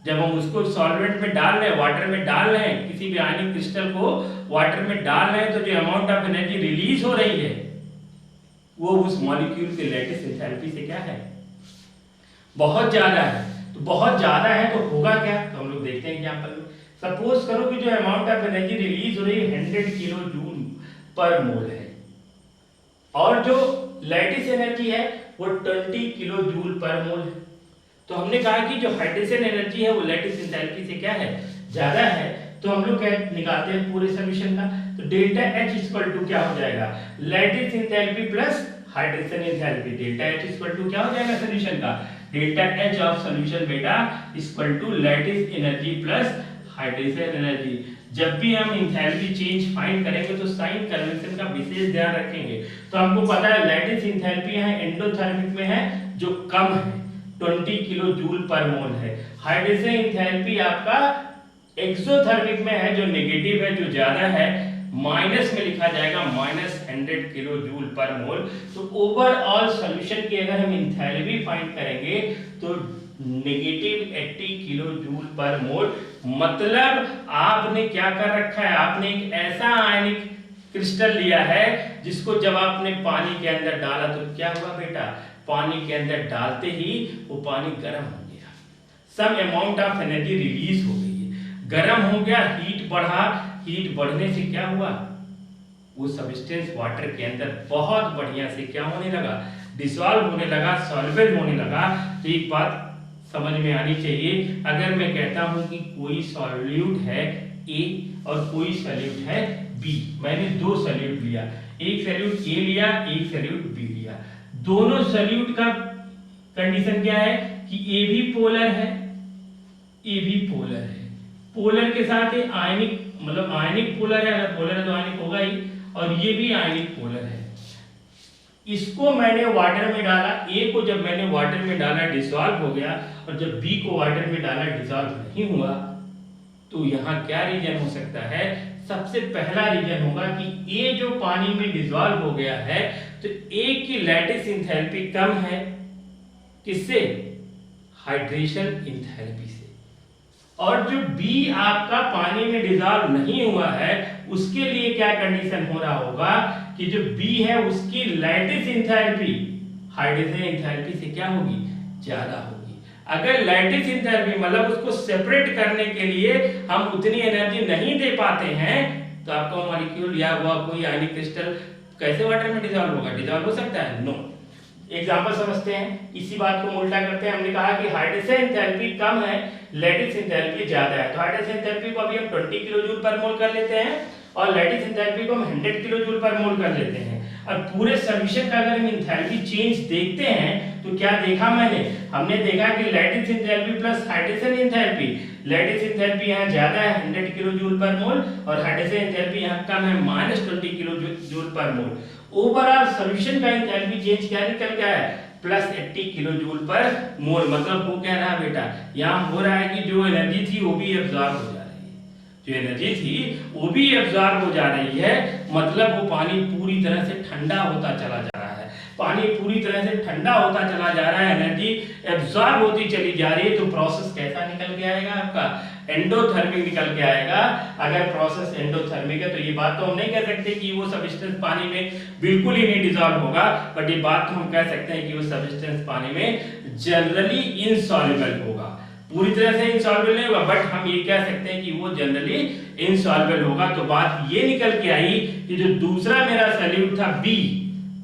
जब हम उसको सॉल्वेंट में डाल रहे हैं, वाटर में डाल रहे हैं, किसी भी आयनिक क्रिस्टल को वाटर में डाल रहे हैं तो जो अमाउंट ऑफ एनर्जी रिलीज हो रही है वो उस मॉलिक्यूल के लैटिस इंथैल्पी से क्या है? बहुत ज्यादा है। तो बहुत ज्यादा है तो होगा क्या? तो हम लोग देखते हैं एग्जांपल में। सपोज करो कि जो अमाउंट ऑफ एनर्जी रिलीज हो रही है 100 किलो जूल पर मोल है और जो लैटिस एनर्जी है वो 20 किलो जूल पर मोल है। तो हमने कहा कि जो हाइड्रेशन एनर्जी है वो लैटिस इंथैल्पी से क्या है? ज्यादा है। तो हम लोग क्या निकालते हैं पूरे सॉल्यूशन का? तो डेल्टा H इक्वल टू क्या हो जाएगा? Lattice enthalpy plus hydration enthalpy. Delta H equal to क्या हो जाएगा सॉल्यूशन का? डेल्टा H ऑफ सॉल्यूशन बेटा equal to lattice energy plus hydration energy. जब भी हम इंथैल्पी चेंज फाइंड करेंगे तो साइन कन्वेंशन का विशेष ध्यान रखेंगे। तो हमको पता है लैटिस इंथैल्पी यहाँ एंडोथर्मिक में है जो कम है, 20 किलो जूल पर मोल है। हाइड्रेशन इंथैल्पी आपका एक्सोथर्मिक में है जो नेगेटिव है, जो ज्यादा है। माइनस में लिखा जाएगा -100 किलो जूल पर मोल। तो ओवरऑल सॉल्यूशन की अगर हम एंथैल्पी फाइंड करेंगे तो -80 किलो जूल पर मोल। मतलब आपने क्या कर रखा है, आपने एक ऐसा आयनिक क्रिस्टल लिया है जिसको जब आपने पानी के अंदर डाला तो क्या हुआ बेटा, पानी के अंदर डालते ही वो पानी गर्म हो गया, some amount of energy release हो गई है, गर्म हो गया, हीट बढ़ा, हीट बढ़ने से क्या हुआ, वो सब्सटेंस वाटर के अंदर बहुत बढ़िया से क्या होने लगा, डिसॉल्व होने लगा, सॉल्वेंट होने लगा। तो एक बात समझ में आनी चाहिए, अगर मैं कहता हूं कि कोई सॉल्यूट है ए और कोई सॉल्यूट है बी, मैंने दो सॉल्यूट लिया, एक सॉल्यूट ए लिया, एक सॉल्यूट बी लिया, दोनों सॉल्यूट का कंडीशन क्या है कि ए भी पोलर है, ए भी पोलर है, पोलर के साथ ये आयनिक, मतलब आयनिक पोलर है, अगर पोलर है तो आयनिक होगा ही, और ये भी आयनिक पोलर है। इसको मैंने वाटर में डाला, ए को जब मैंने वाटर में डाला डिसॉल्व हो गया, और जब बी को वाटर में डाला डिसॉल्व नहीं हुआ, तो यहाँ क्या रीजन हो सकता है, सबसे पहला रीजन होगा कि ए जो पानी में डिसॉल्व हो गया है तो ए की लैटिस एंथैल्पी कम है, किससे, हाइड्रेशन एंथैल्पी से, और जो बी आपका पानी में डिसॉल्व नहीं हुआ है उसके लिए क्या कंडीशन हो रहा होगा कि जो बी है उसकी लैटिस एंथैल्पी हाइड्रेशन एंथैल्पी से क्या होगी, ज्यादा होगी। अगर लैटिस एंथैल्पी मतलब उसको सेपरेट करने के लिए हम उतनी एनर्जी नहीं दे पाते हैं तो आपका मॉलिक्यूल या हुआ कोई आयनिक क्रिस्टल कैसे वाटर में डिसॉल्व होगा, डिसॉल्व हो सकता है, नो। एग्जांपल समझते हैं, इसी बात को उल्टा करते हैं। हमने कहा कि हाइड्रेशन एंथैल्पी कम है, लैटिस एंथैल्पी ज्यादा है, तो हाइड्रेशन एंथैल्पी को अभी हम 20 किलो जूल पर मोल कर लेते हैं और लैटिस एंथैल्पी को हम 100 किलो जूल पर मोल कर लेते हैं। और पूरे सॉल्यूशन का अगर हम एंथैल्पी चेंज देखते हैं तो क्या देखा मैंने, हमने देखा कि lattice enthalpy plus hydration enthalpy, lattice enthalpy यहाँ ज्यादा है 100 किलो जूल पर मोल और हाइड्रेशन एंथैल्पी यहाँ कम है -20 किलो जूल पर मोल। ओवरऑल सॉल्यूशन का एंथैल्पी चेंज क्या निकल गया है, +80 किलो जूल पर मोल। मतलब वो कह रहा है बेटा, यहाँ हो रहा है कि जो एनर्जी थी वो भी एब्जॉर्ब हो जा रही है, जो एनर्जी थी वो भी एब्जॉर्ब हो जा रही है, मतलब वो पानी पूरी तरह से ठंडा होता चला जा रहा है, पानी पूरी तरह से ठंडा होता चला जा रहा है, एनर्जी एब्जॉर्ब होती चली जा रही है। तो प्रोसेस कैसा निकल के आएगा, आपका एंडोथर्मिक निकल के आएगा। अगर प्रोसेस एंडोथर्मिक है तो ये बात तो हम नहीं कह सकते कि वो सब्सटेंस पानी में बिल्कुल ही नहीं डिसॉल्व होगा, बट ये बात तो हम कह सकते हैं कि वो सब्सटेंस पानी में जनरली इनसॉल्युबल होगा, पूरी तरह से इनसॉल्युबल नहीं होगा, बट हम ये कह सकते हैं कि वो जनरली इनसॉल्युबल होगा। तो बात ये निकल के आई कि जो दूसरा मेरा सॉल्यूट था बी,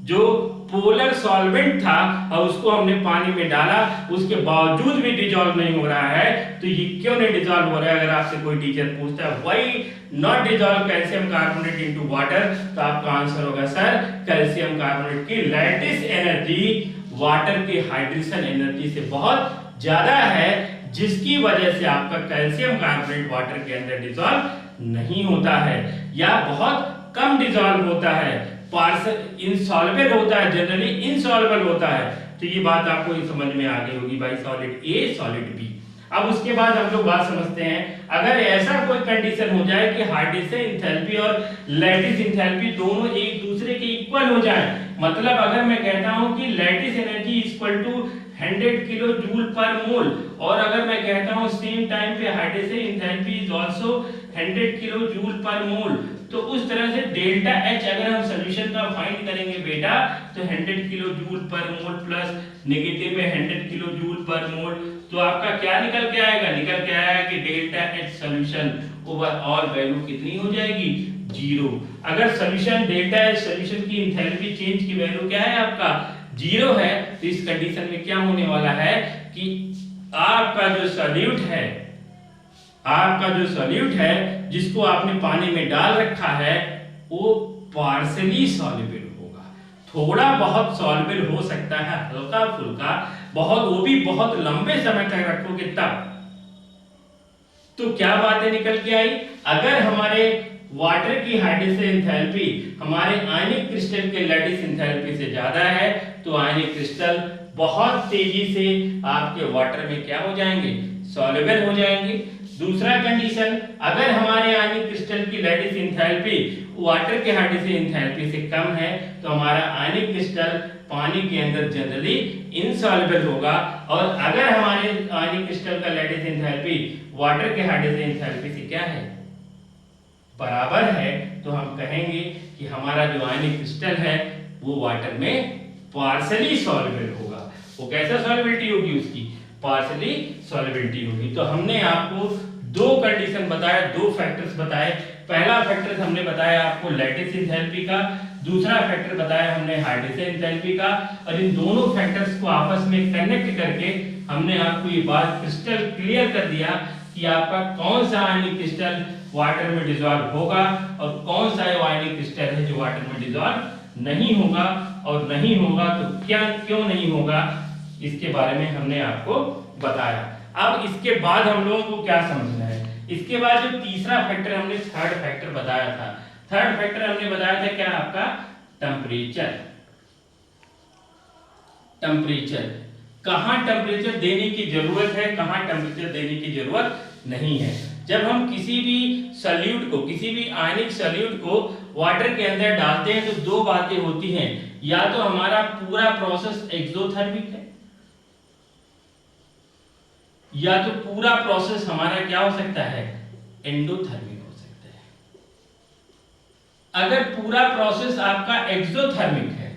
जो पोलर सॉल्वेंट था और उसको हमने पानी में डाला, उसके बावजूद भी डिसॉल्व नहीं हो रहा है, तो ये क्यों नहीं डिसॉल्व हो रहा है। अगर आपसे कोई टीचर पूछता है why not dissolve calcium carbonate into water, तो आपका आंसर होगा सर कैल्शियम कार्बोनेट की लैटिस एनर्जी वाटर की हाइड्रेशन एनर्जी से बहुत ज्यादा है, जिसकी वजह से आपका कैल्शियम कार्बोनेट वाटर के अंदर डिसॉल्व नहीं होता है या बहुत कम डिसॉल्व होता है, पार्शियल इनसॉल्युबल होता है, जनरली इनसॉल्युबल होता है। तो ये बात आपको समझ में आ गई होगी भाई, सॉलिड ए सॉलिड बी। अब उसके बाद हम लोग बात समझते हैं, अगर ऐसा कोई कंडीशन हो जाए कि हाइड्रेशन एंथैल्पी और लैटिस एंथैल्पी दोनों एक दूसरे के इक्वल हो जाए, मतलब अगर मैं कहता हूं कि lattice energy equal to 100 kilo joule per mole और अगर मैं कहता हूं सेम टाइम पे hydration enthalpy is also 100 kilo joule per mole, तो उस तरह से डेल्टा H अगर हम सॉल्यूशन का फाइंड करेंगे बेटा, तो 100 किलो जूल पर मोल प्लस नेगेटिव में 100 किलो जूल पर मोल, तो आपका क्या निकल के आएगा, निकल के आएगा कि delta H solution overall value कितनी हो जाएगी, 0। अगर सॉल्यूशन डेल्टा H सॉल्यूशन की एंथैल्पी चेंज की वैल्यू क्या है, आपका 0 है, तो इस कंडीशन में क्या होने वाला है कि आपका जो सॉल्यूट है जिसको आपने पानी में डाल रखा है वो पार्शियली सॉल्युबल होगा, थोड़ा बहुत सॉल्युबल हो सकता है, हल्का फुल्का, बहुत, वो भी बहुत लंबे समय तक रखोगे तब। तो क्या बातें निकल के आई, अगर हमारे वाटर की हाइड्रेशन एंथैल्पी हमारे आयनिक क्रिस्टल के लैटिस एंथैल्पी से ज्यादा है, तो आयनिक क्रिस्टल बहुत तेजी से आपके वाटर में क्या हो जाएंगे, सॉल्युबल हो जाएंगे। दूसरा कंडीशन, अगर हमारे आयनिक क्रिस्टल की लैटिस एंथैल्पी वाटर के हाइड्रोजन एंथैल्पी से कम है तो हमारा आयनिक क्रिस्टल पानी के अंदर जनरली इनसॉल्युबल होगा, और अगर हमारे आयनिक क्रिस्टल का लैटिस एंथैल्पी वाटर के हाइड्रोजन एंथैल्पी से क्या है, बराबर है, तो हम कहेंगे कि हमारा जो आयनिक क्रिस्टल है वो वाटर में पार्शियली सॉल्युबल होगा। वो कैसा सॉल्युबिलिटी होगी उसकी, पार्शियली सॉल्युबिलिटी होगी। तो हमने आपको दो कंडीशन बताया, दो फैक्टर्स बताए। पहला फैक्टर हमने बताया आपको लैटिस एंथैल्पी का, दूसरा फैक्टर बताया हमने हाइड्रोजन एंथैल्पी का, और इन दोनों फैक्टर्स को आपस में कनेक्ट करके हमने आपको ये बात क्रिस्टल क्लियर कर दिया कि आपका कौन सा आयनिक क्रिस्टल वाटर में डिसॉल्व होगा और कौन सा आयनिक क्रिस्टल है जो वाटर में डिसॉल्व नहीं होगा, और नहीं होगा तो क्या क्यों नहीं होगा, इसके बारे में हमने आपको बताया। अब इसके बाद हम लोगों को क्या समझना है, इसके बाद जो तीसरा फैक्टर हमने थर्ड फैक्टर बताया था, थर्ड फैक्टर हमने बताया था क्या आपका टेम्परेचर। टेम्परेचर कहां टेम्परेचर देने की जरूरत है, कहां टेम्परेचर देने की जरूरत नहीं है। जब हम किसी भी सॉल्यूट को, किसी भी आयनिक सॉल्यूट को वाटर के अंदर डालते हैं तो दो बातें होती हैं, या तो हमारा पूरा प्रोसेस एक्सोथर्मिक है, या तो पूरा प्रोसेस हमारा क्या हो सकता है, एंडोथर्मिक हो सकता है। अगर पूरा प्रोसेस आपका एक्सोथर्मिक है,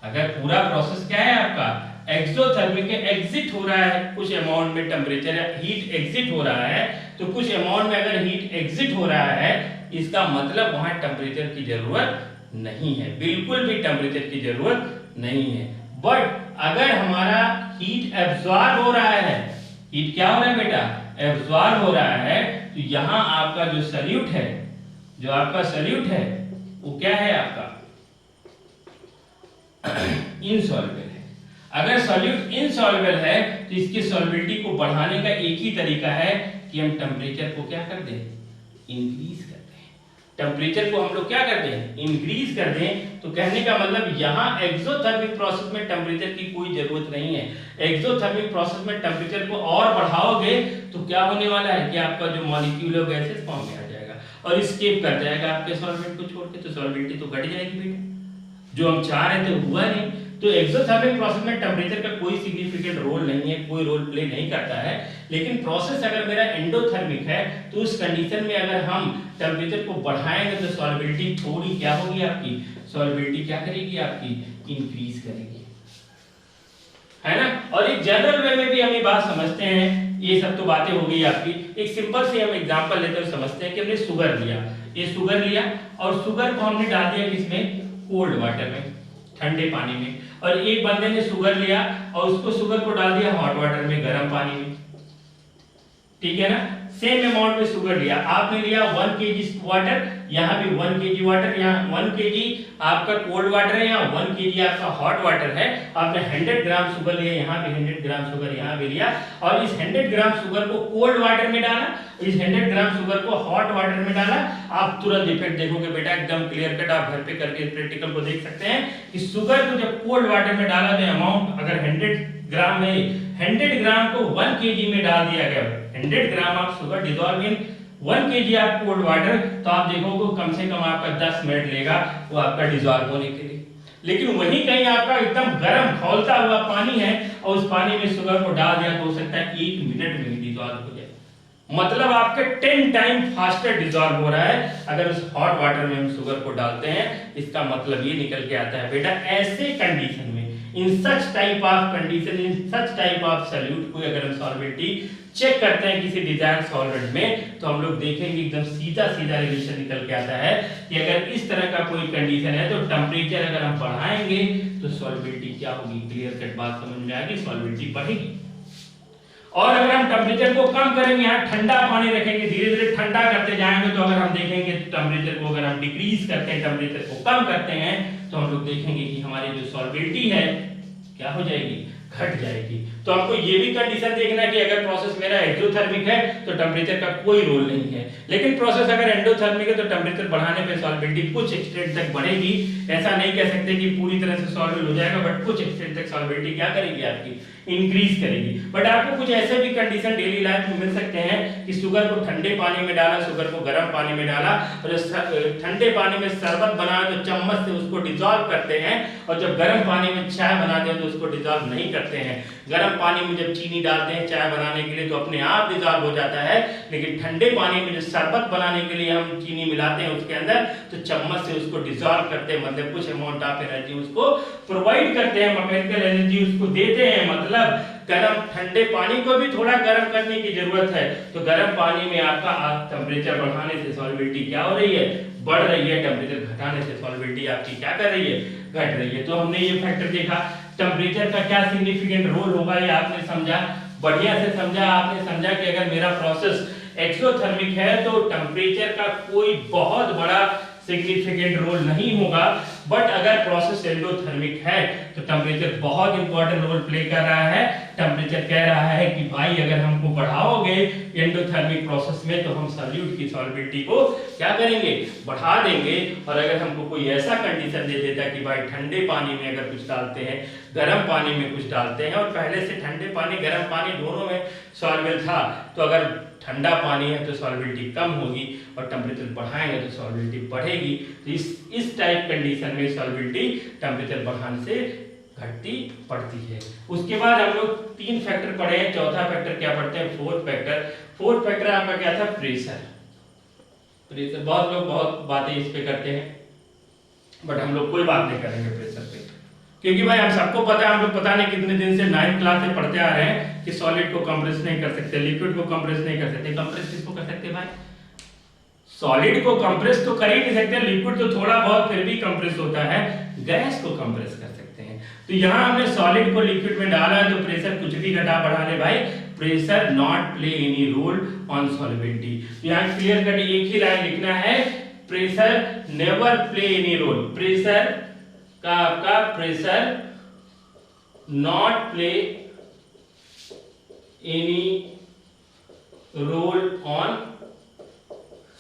अगर पूरा प्रोसेस क्या है आपका एक्सोथर्मिक है, एग्जिट हो रहा है कुछ अमाउंट में टेम्परेचर या हीट एग्जिट हो रहा है, तो कुछ अमाउंट में अगर हीट एग्जिट हो रहा है इसका मतलब वहां टेम्परेचर की जरूरत नहीं है, बिल्कुल भी टेम्परेचर की जरूरत नहीं है। बट अगर हमारा हीट एब्जॉर्ब हो रहा है, हीट क्या हो रहा है बेटा, एब्जॉर्ब हो रहा है, तो यहां आपका जो सॉल्यूट है, जो आपका सॉल्यूट है वो क्या है आपका इनसॉल्युबल है। अगर सॉल्यूट इनसॉल्युबल है तो इसकी सॉल्युबिलिटी को बढ़ाने का एक ही तरीका है कि हम टेम्परेचर को क्या कर दें, इंक्रीज कर दें। टेम्परेचर को हम लोग क्या कर दें, इंक्रीज कर दें। तो कहने का मतलब यहाँ एक्सोथर्मिक प्रोसेस में टेम्परेचर की कोई जरूरत नहीं है। एक्सोथर्मिक प्रोसेस में टेम्परेचर को और बढ़ाओगे तो क्या होने वाला है कि आपका जो मॉलिक्यूल है गैसेस फॉर्म में आ जाएगा और एस्केप कर जाएगा आपके सॉल्वेंट को छोड़ के, तो सॉल्बिलिटी तो घट जाएगी बेटा, जो हम चाह रहे थे हुआ नहीं। तो एक्सोथर्मिक प्रोसेस में टेम्परेचर का कोई सिग्निफिकेंट रोल नहीं है, कोई रोल प्ले नहीं करता है। लेकिन प्रोसेस अगर मेरा एंडोथर्मिक है तो उस कंडीशन में अगर हम टेम्परेचर को बढ़ाएंगे तो सॉल्युबिलिटी थोड़ी क्या होगी आपकी, सॉल्युबिलिटी क्या करेगी आपकी, इंक्रीज करेगी, है ना। और एक जनरल वे में भी हम ये बात समझते हैं, ये सब तो बातें हो गई आपकी। एक सिंपल से हम एग्जांपल लेते हुए समझते हैं कि हमने शुगर लिया, ये शुगर लिया और शुगर को हमने डाल दिया किसमें, कोल्ड वाटर में, ठंडे पानी में। और एक बंदे ने शुगर लिया और उसको शुगर को डाल दिया हॉट वाटर में, गर्म पानी में, ठीक है ना। सेम अमाउंट में शुगर लिया, आपने लिया 1 kg वाटर, यहाँ भी 1 kg वाटर, यहाँ 1 kg आपका कोल्ड वाटर है, यहाँ 1 kg आपका हॉट वाटर है। आपने 100 ग्राम शुगर लिया, यहाँ भी 100 ग्राम शुगर यहाँ भी लिया, और इस 100 ग्राम शुगर को कोल्ड वाटर में डाला, इस 100 ग्राम शुगर को हॉट वाटर में डाला। आप तुरंत इफेक्ट देखोगे बेटा, एकदम क्लियर कट, आप घर पे करके प्रैक्टिकल को देख सकते हैं कि शुगर को जब कोल्ड वाटर में डाला तो अमाउंट अगर 100 ग्राम में 100 ग्राम को 1 kg में डाल दिया गया, 100 gram of sugar dissolve in 1 kg of cold water, तो आप देखोगे कम से कम आपका 10 मिनट लेगा वो आपका डिसॉल्व होने के लिए। लेकिन वही कहीं आपका एकदम गर्म खौलता हुआ पानी है और उस पानी में शुगर को डाल दिया तो हो सकता है 1 मिनट में ही डिसॉल्व हो जाए। मतलब आपके 10 टाइम फास्टर डिसॉल्व हो रहा है अगर उस हॉट वाटर में हम शुगर को डालते हैं। इसका मतलब ये निकल के आता है बेटा, ऐसे कंडीशन में, in such type of condition, in such type of solute को अगर हम सॉल्वेंटी चेक करते हैं किसी डिजायर्ड सॉल्वेंट में, तो हम लोग देखेंगे एकदम सीधा सीधा रिलेशन निकल के आता है कि अगर इस तरह का कोई कंडीशन है तो टेम्परेचर अगर हम बढ़ाएंगे तो सॉल्वेंटी क्या होगी, क्लियर कट बात समझ में आएगी, सॉल्वेंटी बढ़ेगी। और अगर हम टेम्परेचर को कम करेंगे, यहाँ ठंडा पानी रखेंगे, धीरे धीरे ठंडा करते जाएंगे, तो अगर हम देखेंगे टेम्परेचर को अगर हम डिक्रीज करते हैं, टेम्परेचर को कम करते हैं, तो हम लोग देखेंगे कि हमारी जो सॉल्वेंटी है क्या हो जाएगी, घट जाएगी। तो हमको ये भी कंडीशन देखना है कि अगर प्रोसेस मेरा एक्सोथर्मिक है तो टेम्परेचर का कोई रोल नहीं है, लेकिन प्रोसेस अगर एंडोथर्मिक है तो टेम्परेचर बढ़ाने पे सॉल्वेंटी कुछ एक्सटेंट तक बढ़ेगी। ऐसा नहीं कह सकते कि पूरी तरह से सॉल्वेबल हो जाएगा, बट कुछ एक्सटेंट तक सॉल्वेंटी क्या करेगी आपकी, इंक्रीज करेगी। बट आपको कुछ ऐसे भी कंडीशन डेली लाइफ में मिल सकते हैं कि शुगर को ठंडे पानी में डाला, शुगर को गर्म पानी में डाला, और जब ठंडे पानी में शरबत बनाए तो चम्मच से उसको डिसॉल्व करते हैं, और जब गर्म पानी में चाय बनाते हैं तो उसको डिसॉल्व नहीं करते हैं। गर्म पानी में जब चीनी डालते हैं चाय बनाने के लिए तो अपने आप डिसॉल्व हो जाता है, लेकिन ठंडे पानी में जब शरबत बनाने के लिए हम चीनी मिलाते हैं उसके अंदर तो चम्मच से उसको डिसॉल्व करते हैं, मतलब कुछ अमाउंट ऑफ एनर्जी उसको प्रोवाइड करते हैं, मैकेनिकल एनर्जी उसको देते हैं। मतलब गर्म ठंडे पानी को भी थोड़ा गर्म करने की जरूरत है, तो गर्म पानी में आपका टेम्परेचर बढ़ाने से सॉल्युबिलिटी क्या हो रही है, बढ़ रही है, टेम्परेचर घटाने से सॉल्युबिलिटी आपकी क्या कर रही है, घट रही है। तो हमने ये फैक्टर देखा, टेम्परेचर का क्या सिग्निफिकेंट रोल होगा ये आपने समझा, बढ़िया से समझा। आपने समझा कि अगर मेरा प्रोसेस एक्सोथर्मिक है तो टेम्परेचर का कोई बहुत बड़ा सिग्निफिकेंट रोल नहीं होगा, बट अगर प्रोसेस एंडोथर्मिक है तो टेम्परेचर बहुत इंपॉर्टेंट रोल प्ले कर रहा है। टेम्परेचर कह रहा है कि भाई अगर हमको बढ़ाओगे एंडोथर्मिक प्रोसेस में तो हम सॉल्यूट की सॉल्युबिलिटी को क्या करेंगे, बढ़ा देंगे। और अगर हमको कोई ऐसा कंडीशन दे देता कि भाई ठंडे पानी में अगर कुछ डालते हैं, गर्म पानी में कुछ डालते हैं, और पहले से ठंडे पानी गर्म पानी दोनों में सॉल्युबल था, तो अगर ठंडा पानी है तो सॉल्युबिलिटी कम होगी, और टेम्परेचर बढ़ाएंगे तो सॉल्युबिलिटी बढ़ेगी। तो इस टाइप कंडीशन में सॉल्युबिलिटी टेम्परेचर बढ़ाने से घटती पड़ती है। उसके बाद हम लोग 3 फैक्टर पढ़े हैं, चौथा फैक्टर क्या पढ़ते हैं, फोर्थ फैक्टर। फोर्थ फैक्टर आपका क्या था, प्रेशर। प्रेशर बहुत लोग बहुत बातें इस पे करते हैं, बट हम लोग कोई बात नहीं करेंगे प्रेशर पे, क्योंकि भाई हम सबको पता है, हम लोग पता नहीं कितने दिन से 9th क्लास से पढ़ते आ रहे हैं कि सॉलिड को कंप्रेस नहीं कर सकते, लिक्विड को कंप्रेस नहीं कर सकते। कंप्रेस किसको कर सकते भाई, सॉलिड को कंप्रेस तो कर ही नहीं सकते, लिक्विड तो थोड़ा बहुत फिर भी कंप्रेस होता है, गैस को कंप्रेस कर सकते हैं। तो यहाँ हमने सॉलिड को लिक्विड में डाला है तो प्रेशर कुछ भी घटा बढ़ा ले भाई, pressure not play any role on solubility. तो यहाँ क्लियर कट एक ही लाइन लिखना है, pressure never play any role. Pressure का आपका pressure not play any role on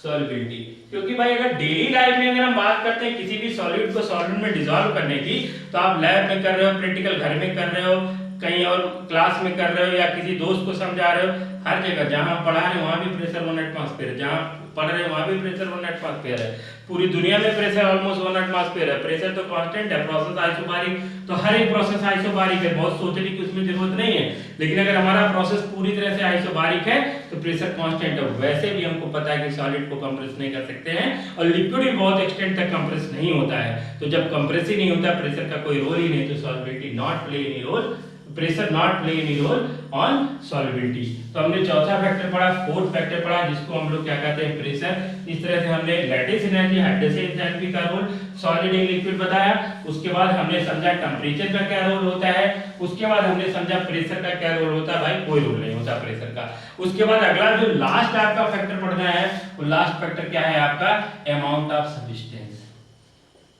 solubility. क्योंकि भाई अगर डेली लाइफ में अगर हम बात करते हैं किसी भी सॉलिड को सॉल्वेंट में डिसॉल्व करने की, तो आप लैब में कर रहे हो, प्रैक्टिकल घर में कर रहे हो, कहीं और क्लास में कर रहे हो, या किसी दोस्त को समझा रहे हो, हर जगह जहां पढ़ा रहे हो वहां भी प्रेशर 1 एटमॉस्फेयर है, जहां पढ़ रहे हो वहां भी प्रेशर 1 एटमॉस्फेयर है, पूरी दुनिया में प्रेशर ऑलमोस्ट 1 एटमॉस्फेयर है। प्रेशर तो कांस्टेंट है, प्रोसेस आइसोबारिक, तो हर एक प्रोसेस आइसोबारिक है, बहुत सोचने की उसमें जरूरत नहीं है। लेकिन अगर हमारा प्रोसेस पूरी तरह से आइसोबारिक है तो प्रेशर कांस्टेंट है। वैसे भी हमको पता है कि सॉलिड को कंप्रेस नहीं कर सकते हैं, और लिक्विड भी बहुत एक्सटेंट तक कंप्रेस नहीं होता है। तो जब कंप्रेस ही नहीं होता, प्रेशर का कोई रोल ही नहीं, तो solubility not play any role, pressure not play any role on solubility. तो हमने चौथा फैक्टर पढ़ा, फोर्थ फैक्टर पढ़ा, जिसको हम लोग क्या कहते हैं, प्रेशर। इस तरह से हमने लैटिस एनर्जी, हाइड्रेशन एनर्जी का रोल, सॉलिड एंड लिक्विड बताया। उसके बाद हमने समझा टेम्परेचर का क्या रोल होता है। उसके बाद हमने समझा प्रेशर का क्या रोल होता है, भाई कोई रोल नहीं होता प्रेशर का। उसके बाद अगला जो लास्ट आपका फैक्टर पढ़ना है, वो लास्ट फैक्टर क्या है आपका, amount of substance.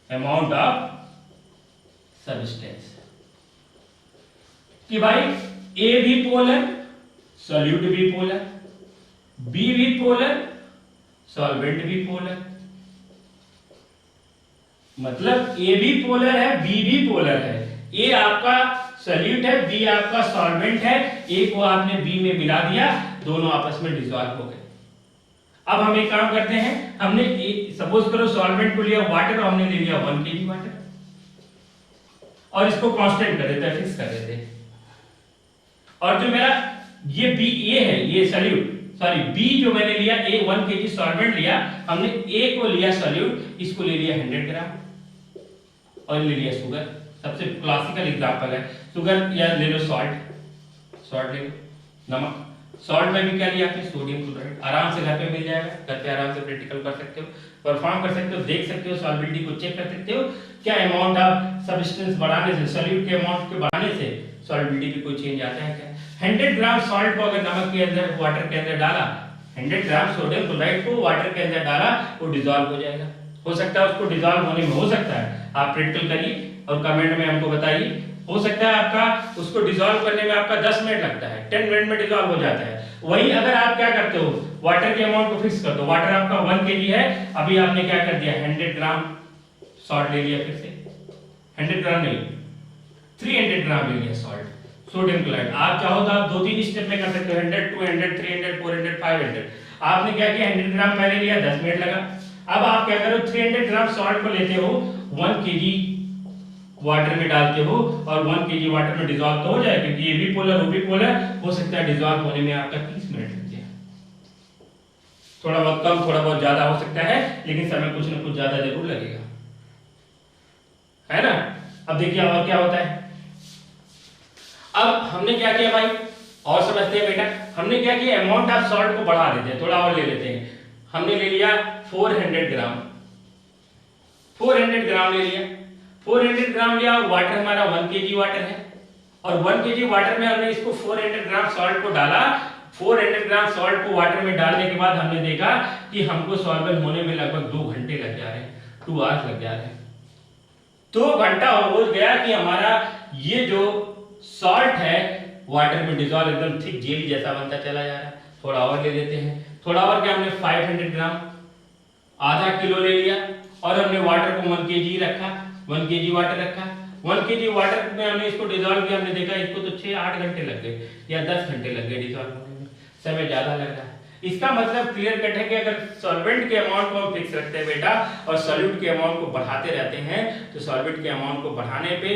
Amount of substance कि भाई ए भी पोलर, सॉल्यूट भी पोलर, बी भी पोलर, सॉल्वेंट भी पोलर। मतलब ए भी पोलर है, बी भी पोलर है। ए आपका सॉल्यूट है, बी आपका सॉल्वेंट है। ए को आपने बी में मिला दिया, दोनों आपस में डिसॉल्व हो गए। अब हम एक काम करते हैं, हमने सपोज करो सॉल्वेंट को लिया वाटर, और हमने ले लिया 1 kg वाटर, और इसको कांस्टेंट कर देते हैं, फिक्स कर देते हैं। और जो मेरा ये बी ए है, ये सॉल्यूट, सॉरी बी जो मैंने लिया, ए 1 kg सॉल्वेंट लिया, हमने ए को लिया सॉल्यूट, इसको ले लिया 100 ग्राम, और ले लिया शुगर। सबसे क्लासिकल एग्जांपल है शुगर, या ले लो सॉल्ट, सॉल्ट ले लो, नमक। सॉल्ट में भी क्या लिया आपने, सोडियम क्लोराइड। आराम से घर पे मिल जाएगा, घर पे आराम से प्रैक्टिकल कर सकते हो, परफॉर्म कर सकते हो, देख सकते हो, सॉल्युबिलिटी को चेक कर सकते हो, क्या अमाउंट ऑफ सब्सटेंस बढ़ाने से, सॉल्यूट के अमाउंट के बढ़ाने से सॉल्युबिलिटी में कोई चेंज आता है क्या। 100 ग्राम सॉल्ट को अगर नमक के अंदर, वाटर के अंदर डाला, 100 ग्राम सोडियम क्लोराइड को वाटर के अंदर डाला, वो डिसॉल्व हो जाएगा। हो सकता है उसको डिसॉल्व होने में, हो सकता है आप प्रैक्टिकल करिए और कमेंट में हमको बताइए, हो सकता है आपका उसको डिसॉल्व करने में आपका 10 मिनट लगता है, 10 मिनट में डिसॉल्व हो जाता है। वहीं अगर आप क्या करते हो, वाटर के अमाउंट को फिक्स कर दो, वाटर आपका 1 kg है, अभी आपने क्या कर दिया, 100 ग्राम सॉल्ट ले लिया, फिर से 100 ग्राम नहीं 300 ग्राम ले लिया सॉल्ट। Sodium chloride. आप चाहो तो आप 2-3 स्टेप में कर सकते हो, 100, 200, 300, 400, 500। आपने क्या किया, 100 ग्राम पहले लिया, 10 मिनट लगा। अब आप क्या करो, 300 ग्राम सॉल्ट को लेते हो, 1 kg वाटर में डालते हो और 1 kg वाटर में डिसॉल्व तो हो जाए, क्योंकि ये भी पोलर वो भी पोलर, हो सकता है डिसॉल्व होने में आपका 30 मिनट लग जाए। थोड़ा बहुत कम थोड़ा बहुत ज्यादा हो सकता है, लेकिन समय कुछ ना कुछ ज्यादा जरूर लगेगा, है ना। अब देखिए और क्या होता है। अब हमने क्या किया भाई, और समझते हैं बेटा। हमने क्या किया, अमाउंट ऑफ सॉल्ट को बढ़ा देते हैं, थोड़ा और ले लेते हैं। हमने ले लिया 400 ग्राम, 400 ग्राम ले लिया, 400 ग्राम लिया, और वाटर हमारा 1 kg वाटर है, और 1 kg वाटर में हमने इसको 400 ग्राम सॉल्ट को डाला। 400 ग्राम सॉल्ट को वाटर में डालने के बाद हमने देखा कि हमको सॉल्वेंट होने में लगभग 2 घंटे लग जा रहे हैं, 2 आवर्स लग जा रहे हैं। 2 घंटा हो गया कि हमारा ये जो सॉल्ट है वाटर में डिसॉल्व एकदम थिक जेली जैसा बनता चला जा रहा है। थोड़ा और ले लेते हैं, थोड़ा और क्या, हमने 500 ग्राम, आधा किलो ले लिया, और हमने वाटर को 1 kg रखा, 1 kg वाटर रखा। 1 kg वाटर में हमने इसको डिसॉल्व किया, हमने देखा इसको तो 6-8 घंटे लग गए या 10 घंटे लग गए डिसॉल्व होने में, समय ज्यादा लग रहा है। इसका मतलब क्लियर कट है कि अगर सॉल्वेंट के अमाउंट को हम फिक्स रखते हैं बेटा, और सॉल्यूट के अमाउंट को बढ़ाते रहते हैं, तो सॉल्वेंट के अमाउंट को बढ़ाने पे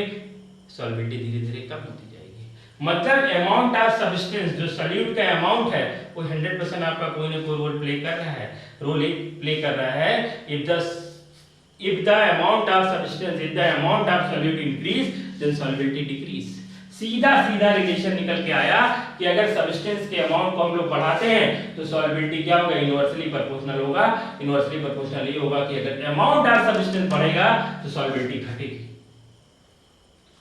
सॉल्वेंटी धीरे धीरे कम होती जाएगी। मतलब अमाउंट ऑफ सब्सटेंस, जो सॉल्यूट का अमाउंट है, वो 100% आपका कोई ना कोई रोल प्ले कर रहा है, if the amount of substance, if the amount of solute increase, then solubility decrease। सीधा रिलेशन निकल के आया कि अगर सब्सटेंस के अमाउंट को हम लोग बढ़ाते हैं तो सॉल्युबिलिटी क्या होगा, इनवर्सली प्रोपोर्शनल होगा। इनवर्सली प्रोपोर्शनल ये होगा कि अगर अमाउंट ऑफ सब्सटेंस बढ़ेगा तो सॉल्युबिलिटी घटेगी।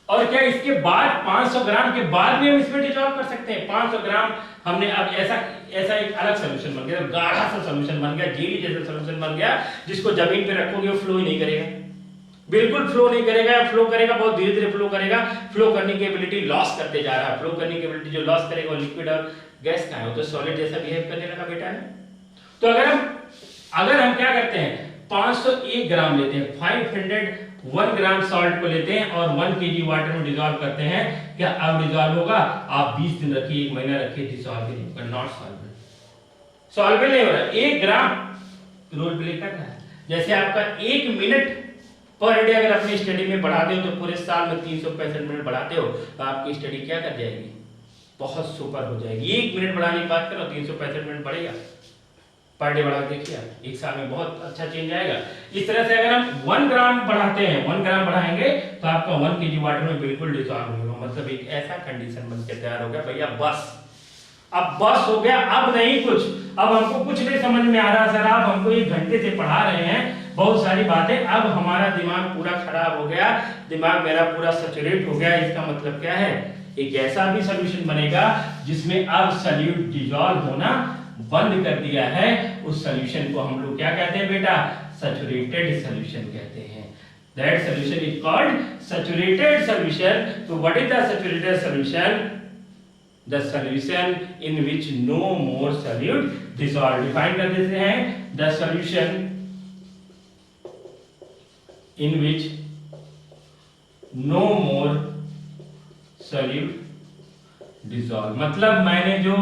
और क्या इसके बाद 500 ग्राम के बाद भी हम इसमें डिसॉल्व कर सकते हैं। 500 ग्राम हमने अब ऐसा एक अलग सॉल्यूशन बन गया, गाढ़ा सा सॉल्यूशन बन गया, जेली जैसा सॉल्यूशन बन गया, जिसको जमीन पे रखोगे वो फ्लो ही नहीं करेगा, बिल्कुल फ्लो नहीं करेगा। फ्लो करेगा बहुत धीरे धीरे फ्लो करेगा, फ्लो करने की एबिलिटी लॉस करते जा रहा है। फ्लो करने की एबिलिटी जो लॉस करेगा वो लिक्विड और गैस का है, वो तो सॉलिड जैसा बिहेव करने लगा बेटा है। तो अगर हम क्या करते हैं, 501 ग्राम लेते हैं, 501 ग्राम सॉल्ट को लेते हैं और 1 kg वाटर में डिसॉल्व करते हैं, क्या अब डिसॉल्व होगा? आप 20 दिन रखिए, 1 महीना रखिए, डिसॉल्व नहीं होगा, नॉट सॉल्वेबल, सॉल्वेबल नहीं हो रहा। 1 ग्राम रोल प्ले कर रहा है। जैसे आपका 1 मिनट पर डे अगर अपनी स्टडी में बढ़ाते हो तो पूरे साल में 365 मिनट बढ़ाते हो तो आपकी स्टडी क्या कर जाएगी, बहुत सुपर हो जाएगी। 1 मिनट बढ़ाने की बात करो, 365 मिनट बढ़ेगा पर डे, बढ़ा देखिए एक साल में बहुत अच्छा चेंज आएगा। इस तरह से अगर हम 1 ग्राम बढ़ाते हैं, 1 ग्राम बढ़ाएंगे तो आपका 1 kg वाटर में बिल्कुल डिसॉल्व होगा। मतलब एक ऐसा कंडीशन बनकर तैयार हो गया भैया, बस अब बस हो गया, अब नहीं कुछ, अब हमको कुछ नहीं समझ में आ रहा सर, आप हमको 1 घंटे से पढ़ा रहे हैं बहुत सारी बातें, अब हमारा दिमाग पूरा खराब हो गया, दिमाग मेरा पूरा सैचुरेट हो गया। इसका मतलब क्या है, एक ऐसा भी सॉल्यूशन बनेगा जिसमें अब सॉल्यूट डिसॉल्व होना बंद कर दिया है। उस सॉल्यूशन को हम लोग क्या कहते हैं बेटा, सैचुरेटेड सॉल्यूशन कहते हैं। That solution is called saturated solution. तो what is the saturated solution? The solution in which no more solute dissolve। Define कर देते हैं, the solution in which no more solute dissolve। मतलब मैंने जो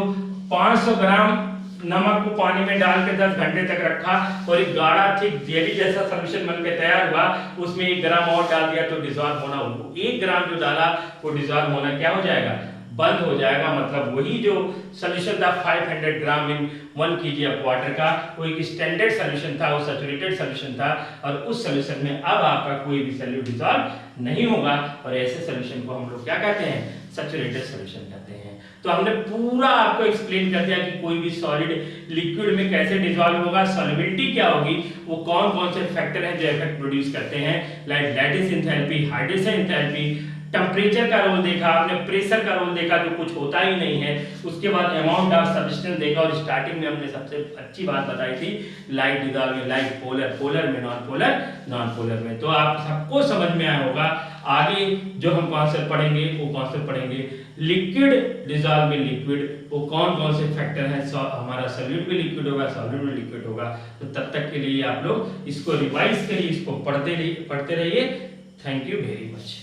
500 ग्राम नमक को पानी में डाल के 10 घंटे तक रखा और एक गाढ़ा थिक जेली जैसा सॉल्यूशन बनकर तैयार हुआ, उसमें 1 ग्राम और डाल दिया तो डिसॉल्व होना, 1 ग्राम जो डाला वो डिसॉल्व होना क्या हो जाएगा, बंद हो जाएगा। मतलब वही जो सॉल्यूशन था 500 ग्राम इन 1 kg ऑफ वाटर का, वो एक स्टैंडर्ड सॉल्यूशन था, वो सैचुरेटेड सॉल्यूशन था, और उस सॉल्यूशन में अब आपका कोई भी सॉल्यूट डिसॉल्व नहीं होगा। और ऐसे सॉल्यूशन को हम लोग क्या कहते हैं, सैचुरेटेड सॉल्यूशन कहते हैं। तो हमने पूरा आपको एक्सप्लेन कर दिया कि कोई भी सॉलिड लिक्विड में कैसे डिसॉल्व होगा, सॉल्युबिलिटी क्या होगी, वो कौन कौन से फैक्टर हैं जो इफेक्ट प्रोड्यूस करते हैं, like lattice enthalpy, hydration enthalpy, temperature का रोल देखा आपने, प्रेशर का रोल देखा जो कुछ होता ही नहीं है, उसके बाद अमाउंट ऑफ सब्सटेंस देखा, और स्टार्टिंग में हमने सबसे अच्छी बात बताई थी लाइट डिसॉल्व में लाइट, पोलर पोलर में, नॉन पोलर नॉन पोलर में। तो आप सबको समझ में आया होगा। आगे जो हम कॉन्सेप्ट पढ़ेंगे वो कॉन्सेप्ट पढ़ेंगे लिक्विड डिसॉल्व में लिक्विड, वो कौन कौन से फैक्टर हैं, हमारा सॉल्यूट भी लिक्विड होगा, सॉल्वेंट भी लिक्विड होगा। तो तब तक के लिए आप लोग इसको रिवाइज करिए, इसको पढ़ते रहिए। Thank you very much.